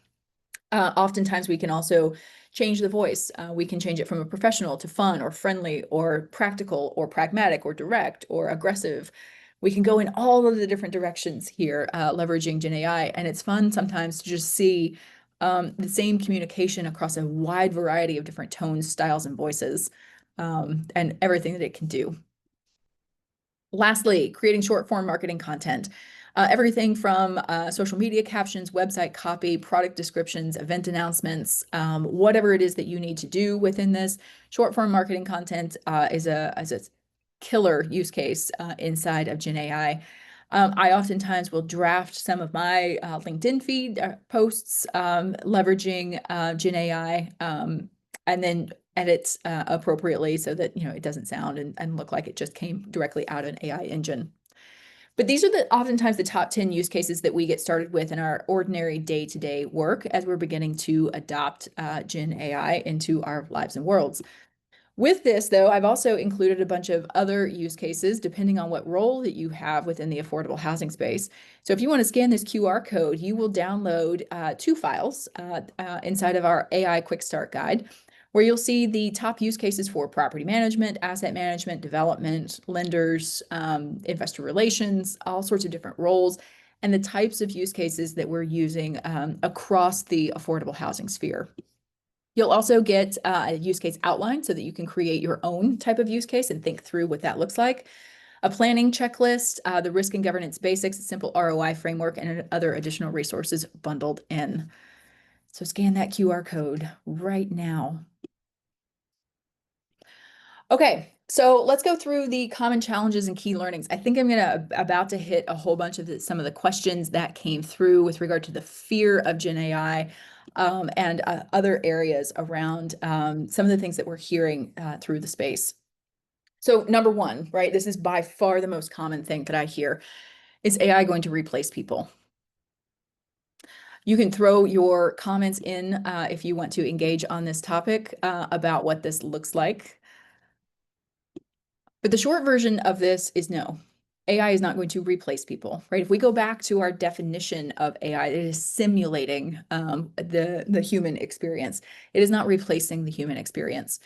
Oftentimes we can also change the voice. We can change it from a professional to fun or friendly or practical or pragmatic or direct or aggressive. We can go in all of the different directions here, leveraging Gen AI. And it's fun sometimes to just see the same communication across a wide variety of different tones, styles, and voices, and everything that it can do. Lastly, creating short form marketing content. Everything from social media captions, website copy, product descriptions, event announcements, whatever it is that you need to do within this. Short form marketing content is a killer use case inside of Gen AI. I oftentimes will draft some of my LinkedIn feed posts leveraging Gen AI, and then edit appropriately so that it doesn't sound and look like it just came directly out of an AI engine. But these are oftentimes the top 10 use cases that we get started with in our ordinary day-to-day work as we're beginning to adopt Gen AI into our lives and worlds. With this, though, I've also included a bunch of other use cases depending on what role that you have within the affordable housing space. So if you want to scan this QR code, you will download 2 files inside of our AI Quick Start Guide, where you'll see the top use cases for property management, asset management, development, lenders, investor relations, all sorts of different roles, and the types of use cases that we're using across the affordable housing sphere. You'll also get a use case outline so that you can create your own type of use case and think through what that looks like. A planning checklist, the risk and governance basics, a simple ROI framework, and other additional resources bundled in. So scan that QR code right now. Okay, so let's go through the common challenges and key learnings. I think I'm about to hit a whole bunch of some of the questions that came through with regard to the fear of Gen AI and other areas around some of the things that we're hearing through the space. So number one, right, this is by far the most common thing that I hear. Is AI going to replace people? You can throw your comments in if you want to engage on this topic about what this looks like. But the short version of this is no. AI is not going to replace people, right? If we go back to our definition of AI, it is simulating the human experience. It is not replacing the human experience.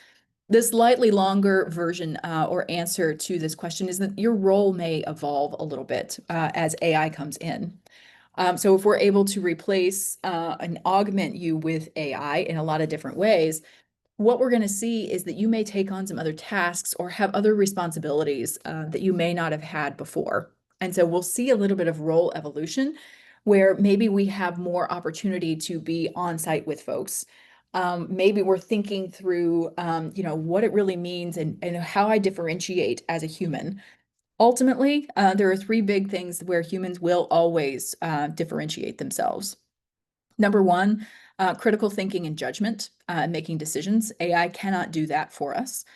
The slightly longer version or answer to this question is that your role may evolve a little bit as AI comes in. So if we're able to replace and augment you with AI in a lot of different ways, what we're going to see is that you may take on some other tasks or have other responsibilities that you may not have had before. And so we'll see a little bit of role evolution where maybe we have more opportunity to be on site with folks. Maybe we're thinking through, what it really means and how I differentiate as a human. Ultimately, there are three big things where humans will always differentiate themselves. Number one, critical thinking and judgment, making decisions. AI cannot do that for us.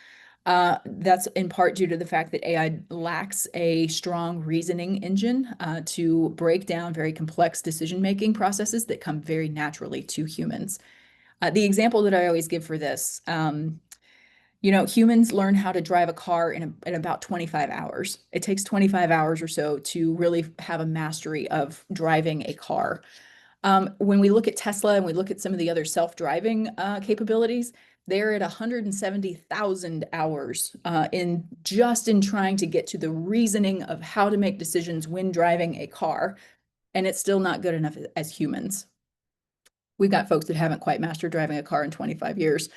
That's in part due to the fact that AI lacks a strong reasoning engine to break down very complex decision-making processes that come very naturally to humans. The example that I always give for this, humans learn how to drive a car in about 25 hours. It takes 25 hours or so to really have a mastery of driving a car. When we look at Tesla and we look at some of the other self-driving capabilities, they're at 170,000 hours in trying to get to the reasoning of how to make decisions when driving a car, and it's still not good enough as humans. We've got folks that haven't quite mastered driving a car in 25 years.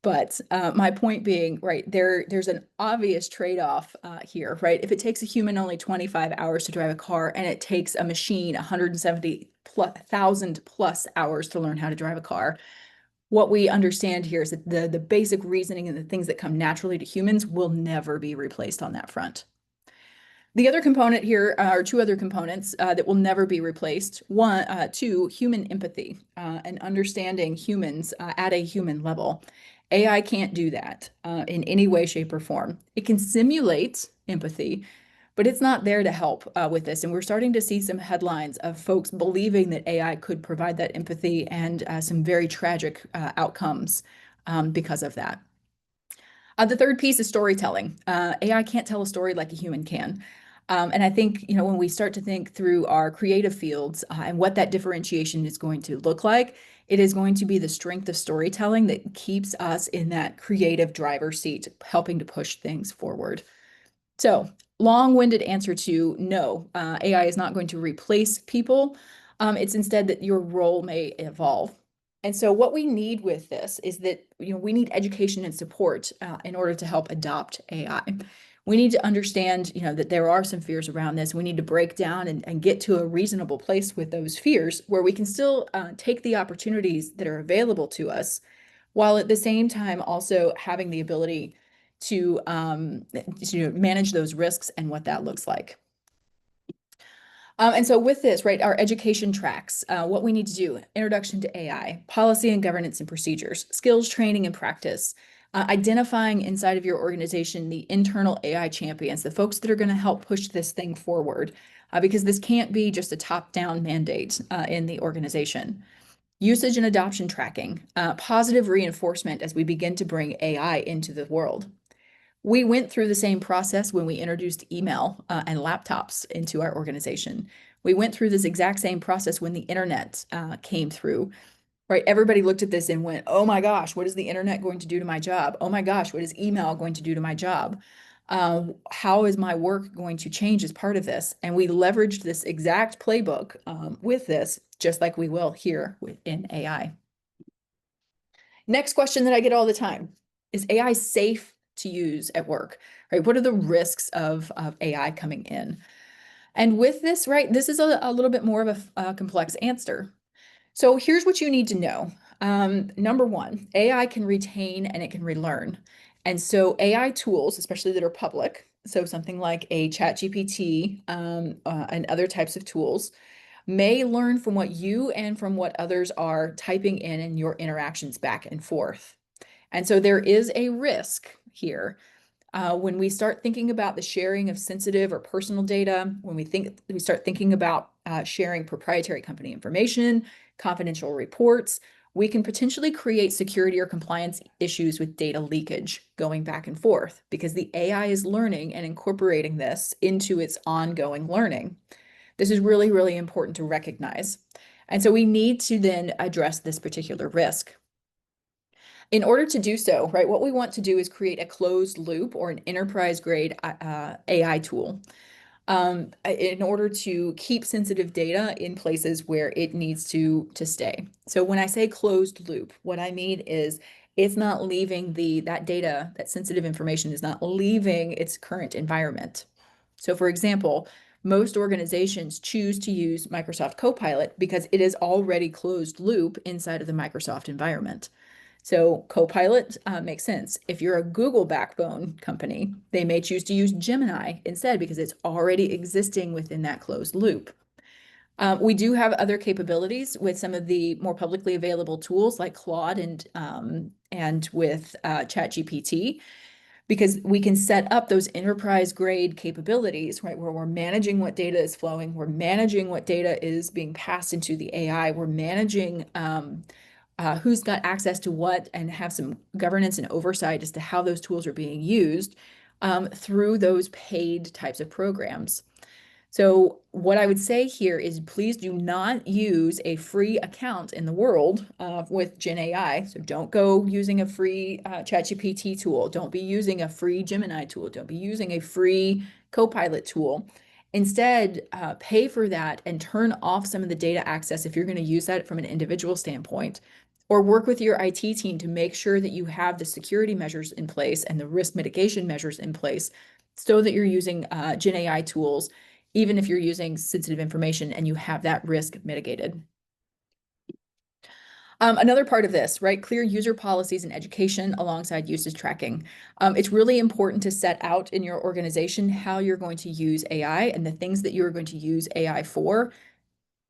But my point being, right, there's an obvious trade-off here, right? If it takes a human only 25 hours to drive a car and it takes a machine 170,000 plus hours to learn how to drive a car, what we understand here is that the basic reasoning and the things that come naturally to humans will never be replaced on that front. The other component here are two other components that will never be replaced. Two, human empathy and understanding humans at a human level. AI can't do that in any way, shape, or form. It can simulate empathy, but it's not there to help with this. And we're starting to see some headlines of folks believing that AI could provide that empathy and some very tragic outcomes because of that. The third piece is storytelling. AI can't tell a story like a human can. And I think, when we start to think through our creative fields and what that differentiation is going to look like, it is going to be the strength of storytelling that keeps us in that creative driver's seat, helping to push things forward. So, long-winded answer to no, AI is not going to replace people. It's instead that your role may evolve. And so what we need with this is that, we need education and support in order to help adopt AI. We need to understand, that there are some fears around this. We need to break down and get to a reasonable place with those fears where we can still take the opportunities that are available to us, while at the same time also having the ability to manage those risks and what that looks like. And so with this, right, our education tracks, what we need to do, introduction to AI, policy and governance and procedures, skills training and practice, identifying inside of your organization the internal AI champions, the folks that are going to help push this thing forward, because this can't be just a top-down mandate in the organization. Usage and adoption tracking, positive reinforcement as we begin to bring AI into the world. We went through the same process when we introduced email and laptops into our organization. We went through this exact same process when the internet came through, right? Everybody looked at this and went, oh my gosh, what is the internet going to do to my job? Oh my gosh, what is email going to do to my job? How is my work going to change as part of this? And we leveraged this exact playbook with this, just like we will here in AI. Next question that I get all the time, is AI safe to use at work, right? What are the risks of AI coming in? And with this, right, this is a little bit more of a complex answer. So here's what you need to know. Number one, AI can retain and it can relearn. And so AI tools, especially that are public, so something like a ChatGPT and other types of tools, may learn from what you and from what others are typing in your interactions back and forth. And so there is a risk here when we start thinking about the sharing of sensitive or personal data, when we start thinking about sharing proprietary company information, confidential reports, we can potentially create security or compliance issues with data leakage going back and forth because the AI is learning and incorporating this into its ongoing learning. This is really, really important to recognize. And so we need to then address this particular risk. In order to do so, right, what we want to do is create a closed loop or an enterprise grade AI tool in order to keep sensitive data in places where it needs to stay. So when I say closed loop, what I mean is it's not leaving that data, that sensitive information is not leaving its current environment. So for example, most organizations choose to use Microsoft Copilot because it is already closed loop inside of the Microsoft environment. So Copilot makes sense. If you're a Google backbone company, they may choose to use Gemini instead because it's already existing within that closed loop. We do have other capabilities with some of the more publicly available tools like Claude and with ChatGPT, because we can set up those enterprise grade capabilities, right, where we're managing what data is flowing, we're managing what data is being passed into the AI, we're managing who's got access to what, and have some governance and oversight as to how those tools are being used through those paid types of programs. So what I would say here is please do not use a free account in the world with Gen AI. So don't go using a free ChatGPT tool. Don't be using a free Gemini tool. Don't be using a free Copilot tool. Instead, pay for that and turn off some of the data access if you're going to use that from an individual standpoint, or work with your IT team to make sure that you have the security measures in place and the risk mitigation measures in place so that you're using Gen AI tools even if you're using sensitive information and you have that risk mitigated. Another part of this, right? Clear user policies and education alongside usage tracking. It's really important to set out in your organization how you're going to use AI and the things that you're going to use AI for,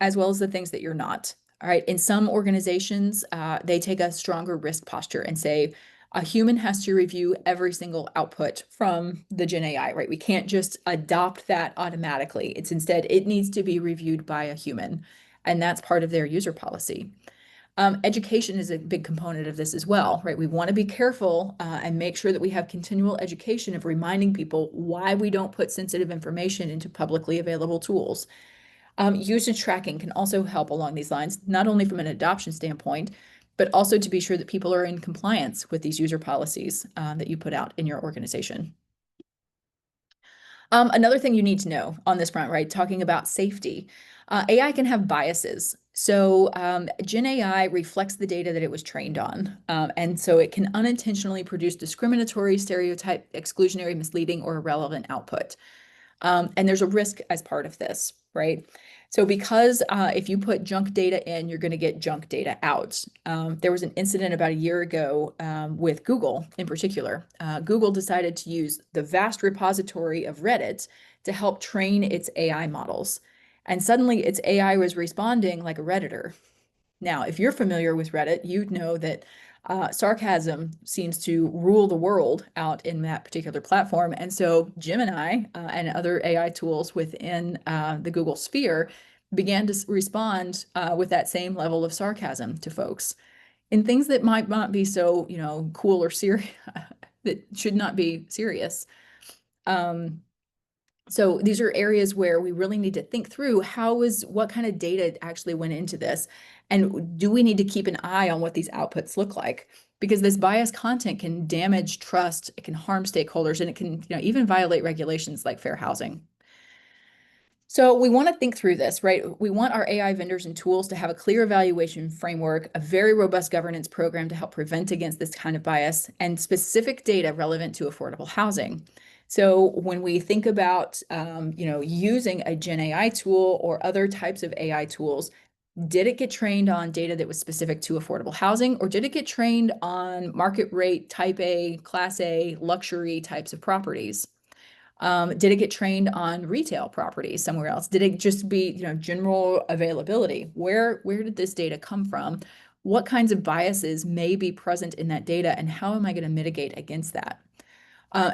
as well as the things that you're not. All right. In some organizations, they take a stronger risk posture and say a human has to review every single output from the Gen AI, right? We can't just adopt that automatically. It's instead, it needs to be reviewed by a human. And that's part of their user policy. Education is a big component of this as well, right? We want to be careful and make sure that we have continual education of reminding people why we don't put sensitive information into publicly available tools. Usage tracking can also help along these lines, not only from an adoption standpoint, but also to be sure that people are in compliance with these user policies that you put out in your organization. Another thing you need to know on this front, right? Talking about safety, AI can have biases. So Gen AI reflects the data that it was trained on. And so it can unintentionally produce discriminatory, stereotype, exclusionary, misleading, or irrelevant output. And there's a risk as part of this, right? So because if you put junk data in, you're going to get junk data out. There was an incident about a year ago with Google in particular. Google decided to use the vast repository of Reddit to help train its AI models. And suddenly its AI was responding like a Redditor. Now, if you're familiar with Reddit, you'd know that sarcasm seems to rule the world out in that particular platform. And so Gemini and other AI tools within the Google sphere began to respond with that same level of sarcasm to folks in things that might not be so, cool or serious, that should not be serious. So these are areas where we really need to think through what kind of data actually went into this, and do we need to keep an eye on what these outputs look like? Because this biased content can damage trust, it can harm stakeholders, and it can, even violate regulations like fair housing. So we want to think through this, right? We want our AI vendors and tools to have a clear evaluation framework, a very robust governance program to help prevent against this kind of bias, and specific data relevant to affordable housing. So when we think about, using a Gen AI tool or other types of AI tools, did it get trained on data that was specific to affordable housing, or did it get trained on market rate, type A, class A, luxury types of properties? Did it get trained on retail properties somewhere else? Did it just be, general availability? Where did this data come from? What kinds of biases may be present in that data, and how am I going to mitigate against that?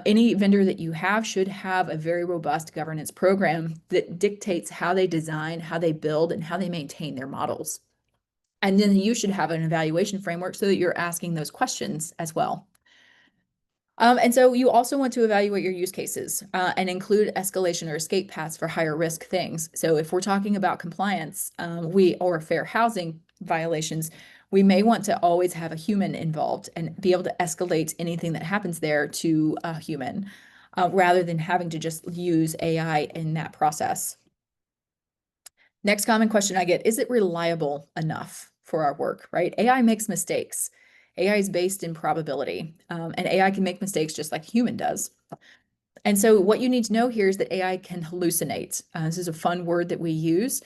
Any vendor that you have should have a very robust governance program that dictates how they design, how they build, and how they maintain their models. And then you should have an evaluation framework so that you're asking those questions as well. And so you also want to evaluate your use cases and include escalation or escape paths for higher risk things. So if we're talking about compliance or fair housing violations, we may want to always have a human involved and be able to escalate anything that happens there to a human, rather than having to just use AI in that process. Next common question I get, is it reliable enough for our work, right? AI makes mistakes. AI is based in probability, and AI can make mistakes just like human does. And so what you need to know here is that AI can hallucinate. This is a fun word that we use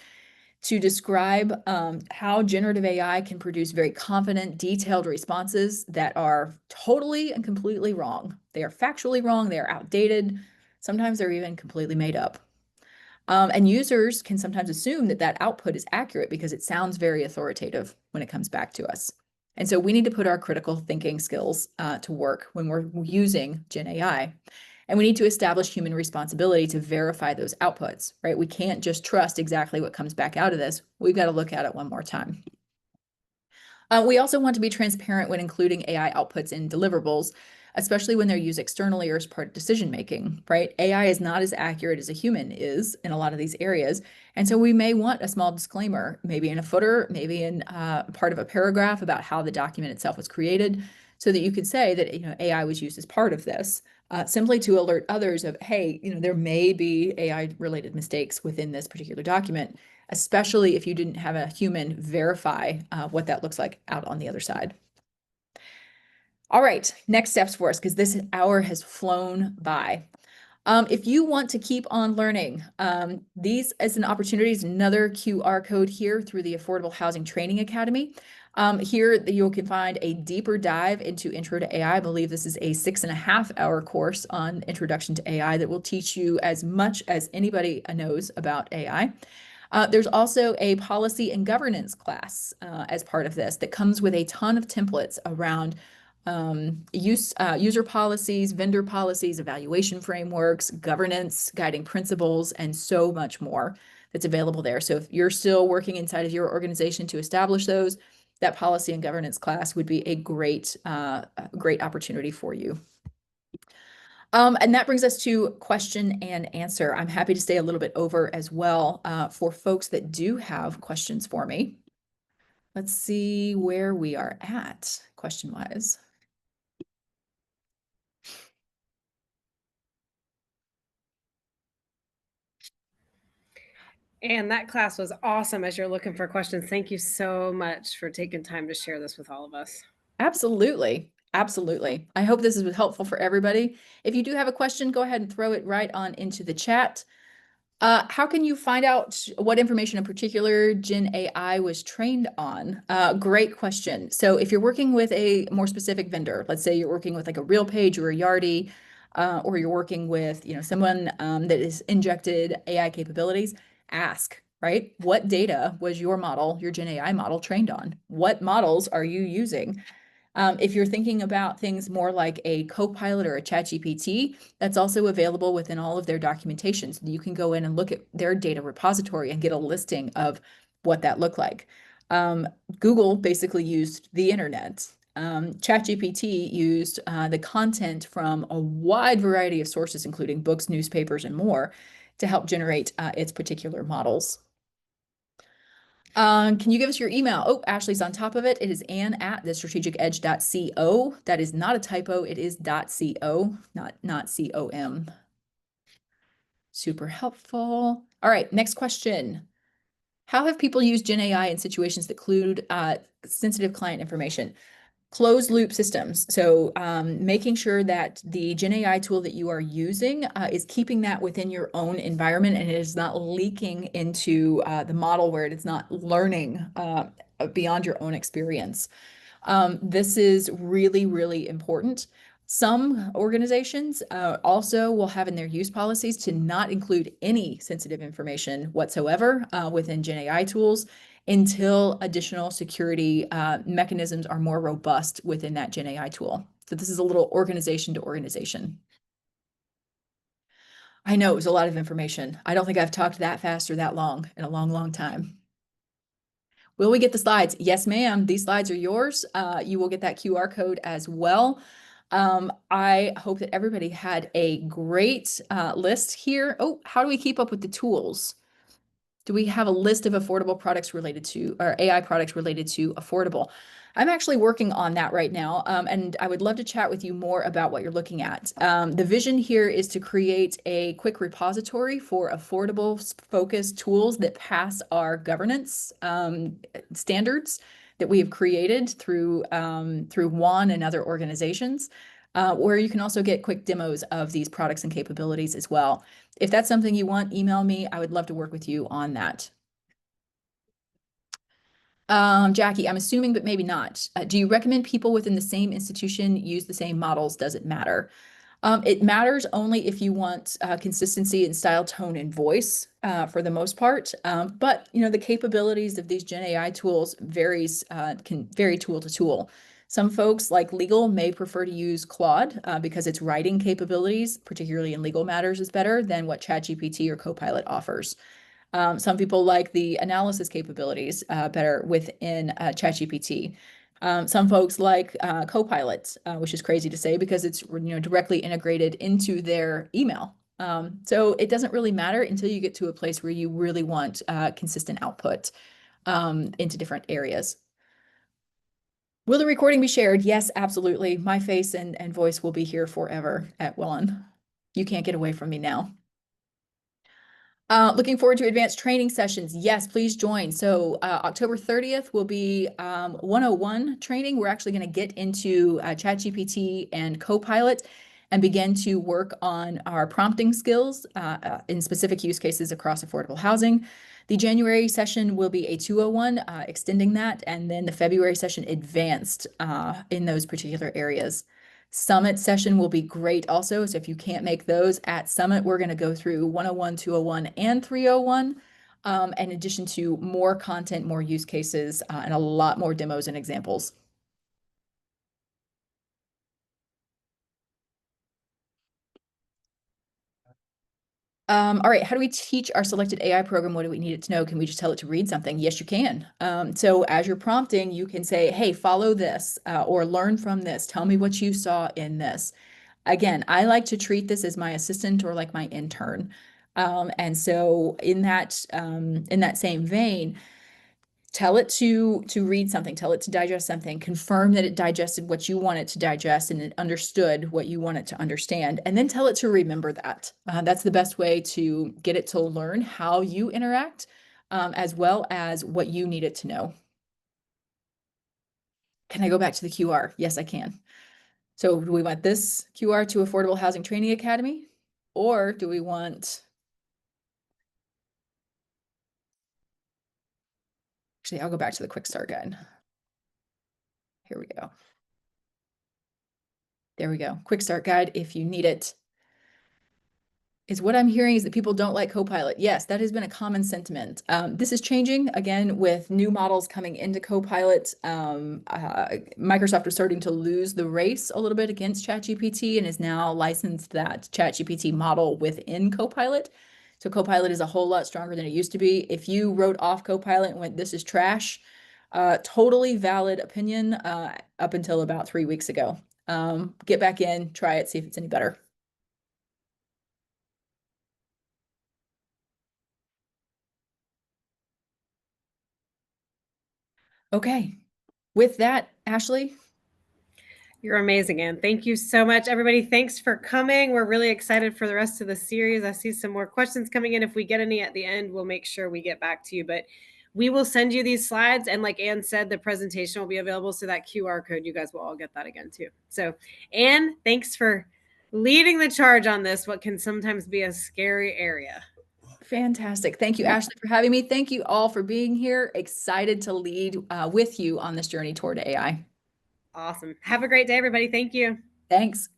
to describe how generative AI can produce very confident, detailed responses that are totally and completely wrong. They are factually wrong, they are outdated, sometimes they're even completely made up. And users can sometimes assume that that output is accurate because it sounds very authoritative when it comes back to us. And so we need to put our critical thinking skills to work when we're using Gen AI. And we need to establish human responsibility to verify those outputs, right? We can't just trust exactly what comes back out of this. We've got to look at it one more time. We also want to be transparent when including AI outputs in deliverables, especially when they're used externally or as part of decision making, right? AI is not as accurate as a human is in a lot of these areas. And so we may want a small disclaimer, maybe in a footer, maybe in part of a paragraph about how the document itself was created, so that you could say that AI was used as part of this, simply to alert others of, hey, there may be AI related mistakes within this particular document, especially if you didn't have a human verify what that looks like out on the other side. All right, next steps for us, because this hour has flown by. If you want to keep on learning, these as an opportunity is another QR code here through the Affordable Housing Training Academy. Here you can find a deeper dive into Intro to AI. I believe this is a 6.5-hour course on Introduction to AI that will teach you as much as anybody knows about AI. There's also a policy and governance class as part of this that comes with a ton of templates around user policies, vendor policies, evaluation frameworks, governance, guiding principles, and so much more that's available there. So if you're still working inside of your organization to establish those, that policy and governance class would be a great opportunity for you. And that brings us to question and answer. I'm happy to stay a little bit over as well for folks that do have questions for me. Let's see where we are at question-wise. And that class was awesome as you're looking for questions. Thank you so much for taking time to share this with all of us. Absolutely. Absolutely. I hope this is helpful for everybody. If you do have a question, go ahead and throw it right on into the chat. How can you find out what information in particular Gen AI was trained on? Great question. So if you're working with a more specific vendor, let's say you're working with like a RealPage or a Yardi, or you're working with someone that is injected AI capabilities, ask, right? What data was your model, your Gen AI model trained on? What models are you using? If you're thinking about things more like a Copilot or a ChatGPT, that's also available within all of their documentation. So you can go in and look at their data repository and get a listing of what that looked like. Google basically used the internet. ChatGPT used the content from a wide variety of sources, including books, newspapers, and more, to help generate its particular models. Can you give us your email? Oh, Ashley's on top of it. It is ann@thestrategicedge.co. That is not a typo. It is .co, not com. Super helpful. All right, next question. How have people used Gen AI in situations that include sensitive client information? Closed loop systems. So making sure that the Gen AI tool that you are using is keeping that within your own environment and it is not leaking into the model where it is not learning beyond your own experience. This is really, really important. Some organizations also will have in their use policies to not include any sensitive information whatsoever within Gen AI tools until additional security mechanisms are more robust within that Gen AI tool. So this is a little organization to organization. I know it was a lot of information. I don't think I've talked that fast or that long in a long, long time. Will we get the slides? Yes, ma'am. These slides are yours. You will get that QR code as well. I hope that everybody had a great list here. Oh, how do we keep up with the tools? Do we have a list of affordable products related to, or AI products related to affordable? I'm actually working on that right now, and I would love to chat with you more about what you're looking at. The vision here is to create a quick repository for affordable, focused tools that pass our governance standards that we have created through WAHN and other organizations, where you can also get quick demos of these products and capabilities as well. If that's something you want, email me. I would love to work with you on that. Jackie, I'm assuming, but maybe not. Do you recommend people within the same institution use the same models? Does it matter? It matters only if you want consistency in style, tone, and voice for the most part. But the capabilities of these Gen AI tools can vary tool to tool. Some folks like legal may prefer to use Claude because its writing capabilities, particularly in legal matters, is better than what ChatGPT or Copilot offers. Some people like the analysis capabilities better within ChatGPT. Some folks like Copilot, which is crazy to say because it's directly integrated into their email. So it doesn't really matter until you get to a place where you really want consistent output into different areas. Will the recording be shared? Yes, absolutely. My face and voice will be here forever at WAHN. You can't get away from me now. Looking forward to advanced training sessions. Yes, please join. So October 30th will be 101 training. We're actually going to get into ChatGPT and Copilot and begin to work on our prompting skills in specific use cases across affordable housing. The January session will be a 201, extending that, and then the February session advanced in those particular areas. Summit session will be great also. So if you can't make those at Summit, we're going to go through 101, 201, and 301, in addition to more content, more use cases, and a lot more demos and examples. All right, how do we teach our selected AI program? What do we need it to know? Can we just tell it to read something? Yes, you can. So as you're prompting, you can say, hey, follow this or learn from this. Tell me what you saw in this. Again, I like to treat this as my assistant or like my intern. And so in that same vein, tell it to read something, tell it to digest something, confirm that it digested what you want it to digest and it understood what you want it to understand, and then tell it to remember that. That's the best way to get it to learn how you interact, as well as what you need it to know. Can I go back to the QR? Yes, I can. So do we want this QR to Affordable Housing Training Academy? Or do we want, actually, I'll go back to the quick start guide. Here we go. There we go. Quick start guide if you need it. Is what I'm hearing is that people don't like Copilot. Yes, that has been a common sentiment. This is changing again with new models coming into Copilot. Microsoft is starting to lose the race a little bit against ChatGPT and is now licensed that ChatGPT model within Copilot. So Copilot is a whole lot stronger than it used to be. If you wrote off Copilot and went, this is trash, totally valid opinion up until about 3 weeks ago. Get back in, try it, see if it's any better. Okay. With that, Ashley. You're amazing, Anne. Thank you so much, everybody. Thanks for coming. We're really excited for the rest of the series. I see some more questions coming in. If we get any at the end, we'll make sure we get back to you. But we will send you these slides. And like Anne said, the presentation will be available. So that QR code, you guys will all get that again, too. So, Anne, thanks for leading the charge on this, what can sometimes be a scary area. Fantastic. Thank you, Ashley, for having me. Thank you all for being here. Excited to lead with you on this journey toward AI. Awesome. Have a great day, everybody. Thank you. Thanks.